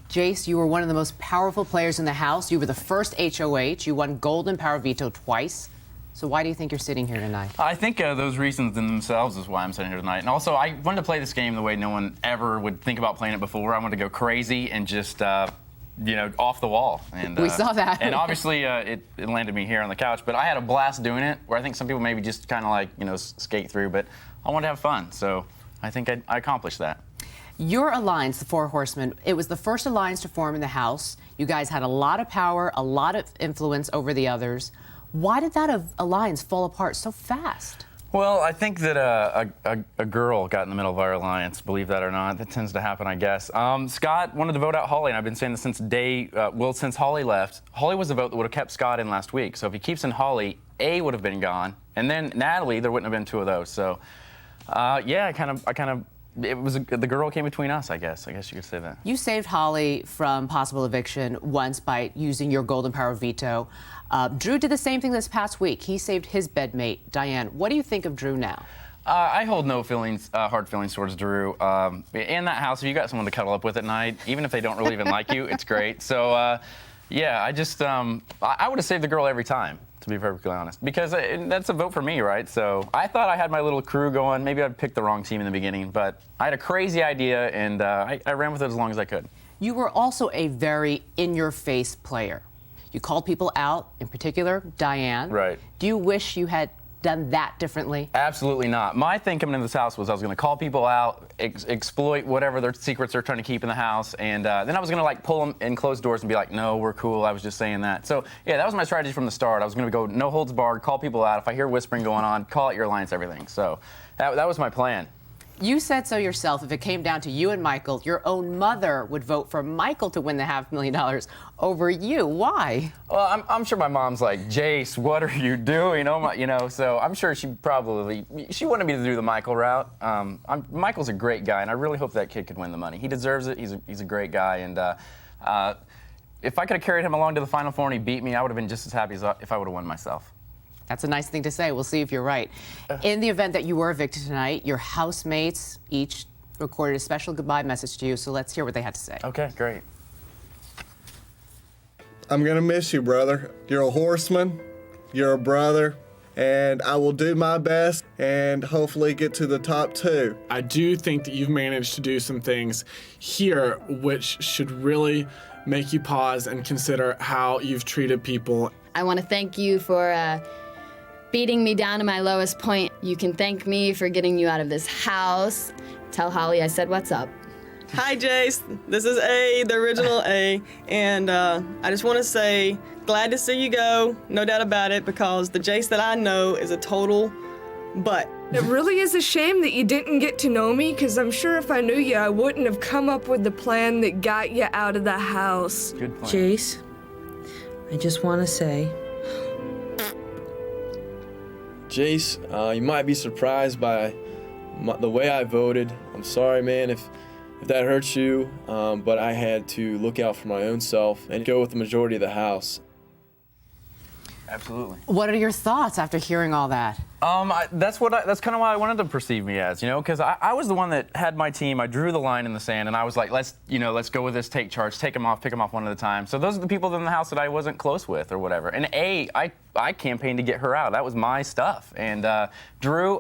Jase, you were one of the most powerful players in the house. You were the first HOH. You won Golden Power Veto twice. So why do you think you're sitting here tonight? I think those reasons in themselves is why I'm sitting here tonight. And also, I wanted to play this game the way no one ever would think about playing it before. I wanted to go crazy and just, off the wall. And We saw that. And obviously, it landed me here on the couch. But I had a blast doing it, where I think some people maybe just kind of skate through. But I wanted to have fun. So I think I accomplished that. Your alliance, the Four Horsemen, it was the first alliance to form in the House. You guys had a lot of power, a lot of influence over the others. Why did that alliance fall apart so fast? Well, I think that a girl got in the middle of our alliance, believe that or not. That tends to happen, I guess. Scott wanted to vote out Holly, and I've been saying this since Holly left. Holly was the vote that would have kept Scott in last week. So if he keeps in Holly, A would have been gone. And then Natalie, there wouldn't have been 2 of those. So, it was the girl came between us, I guess. I guess you could say that. You saved Holly from possible eviction once by using your Golden Power Veto. Drew did the same thing this past week. He saved his bedmate, Diane. What do you think of Drew now? I hold no hard feelings towards Drew. In that house, if you got someone to cuddle up with at night, even if they don't really even like you, it's great. So, I would have saved the girl every time, to be perfectly honest, because that's a vote for me, right? So I thought I had my little crew going. Maybe I'd picked the wrong team in the beginning, but I had a crazy idea, and I ran with it as long as I could. You were also a very in-your-face player. You called people out, in particular, Diane. Right. Do you wish you had done that differently? Absolutely not. My thing coming into this house was I was going to call people out, exploit whatever their secrets they're trying to keep in the house, and then I was going to like pull them in closed doors and be like, no, we're cool, I was just saying that. So yeah, that was my strategy from the start. I was going to go no holds barred, call people out. If I hear whispering going on, call out your alliance, everything. So that was my plan. You said so yourself. If it came down to you and Michael, your own mother would vote for Michael to win the $500,000 over you. Why? Well, I'm sure my mom's like, Jase, what are you doing? Oh my, so I'm sure she wanted me to do the Michael route. Michael's a great guy, and I really hope that kid could win the money. He deserves it. He's a great guy, and if I could have carried him along to the Final Four and he beat me, I would have been just as happy as if I would have won myself. That's a nice thing to say. We'll see if you're right. In the event that you were evicted tonight, your housemates each recorded a special goodbye message to you, so let's hear what they had to say. Okay, great. I'm gonna miss you, brother. You're a horseman, you're a brother, and I will do my best and hopefully get to the top 2. I do think that you've managed to do some things here which should really make you pause and consider how you've treated people. I want to thank you for beating me down to my lowest point. You can thank me for getting you out of this house. Tell Holly I said what's up. Hi, Jase. This is A, the original A, and I just want to say, glad to see you go, no doubt about it, because the Jase that I know is a total butt. It really is a shame that you didn't get to know me, because I'm sure if I knew you, I wouldn't have come up with the plan that got you out of the house. Good plan. Jase, I just want to say, Jase, you might be surprised by the way I voted. I'm sorry, man, if that hurts you, but I had to look out for my own self and go with the majority of the House. Absolutely. What are your thoughts after hearing all that? That's kind of what I wanted to perceive me as, because I was the one that had my team. I drew the line in the sand, and I was like, let's go with this, take charge, take them off, pick them off one at a time. So those are the people in the house that I wasn't close with or whatever. And I campaigned to get her out. That was my stuff. And Drew,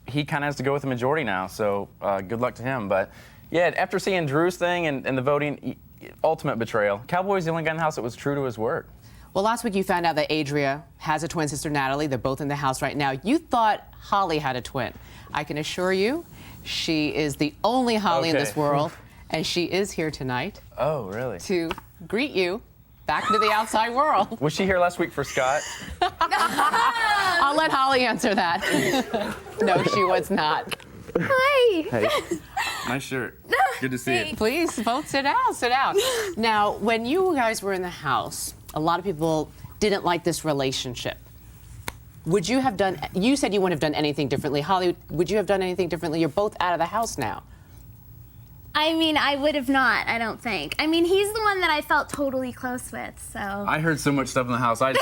he kind of has to go with the majority now. So good luck to him. But yeah, after seeing Drew's thing and the voting, ultimate betrayal. Cowboy's the only guy in the house that was true to his word. Well, last week you found out that Adria has a twin sister, Natalie. They're both in the house right now. You thought Holly had a twin. I can assure you, she is the only Holly in this world, and she is here tonight. Oh, really? To greet you back into the outside world. Was she here last week for Scott? I'll let Holly answer that. No, she was not. Hi. Hey. Nice shirt. Good to see you. Please, both sit down, sit down. Now, when you guys were in the house, a lot of people didn't like this relationship. Would you have done, you said you wouldn't have done anything differently. Holly, would you have done anything differently? You're both out of the house now. I mean, I would have not, I don't think. I mean, he's the one that I felt totally close with, so. I heard so much stuff in the house. I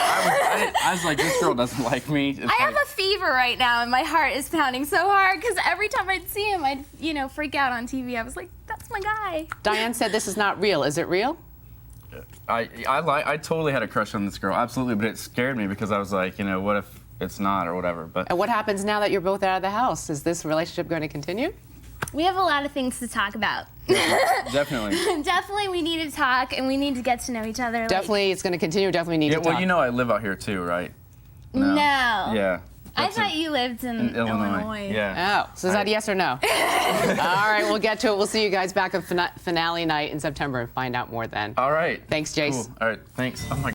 was like, this girl doesn't like me. I have a fever right now, and my heart is pounding so hard, because every time I'd see him, I'd, freak out on TV. I was like, that's my guy. Diane said this is not real. Is it real? I totally had a crush on this girl, absolutely, but it scared me because I was like, what if it's not or whatever. But and what happens now that you're both out of the house? Is this relationship going to continue? We have a lot of things to talk about. Definitely. Definitely we need to talk, and we need to get to know each other. Definitely it's going to continue. Definitely need to talk. Well, I live out here too, right? No. Yeah. I thought you lived in Illinois. Yeah. Oh, so is that a yes or no? All right, we'll get to it. We'll see you guys back at finale night in September and find out more then. All right. Thanks, Jase. Cool. All right, thanks. Oh my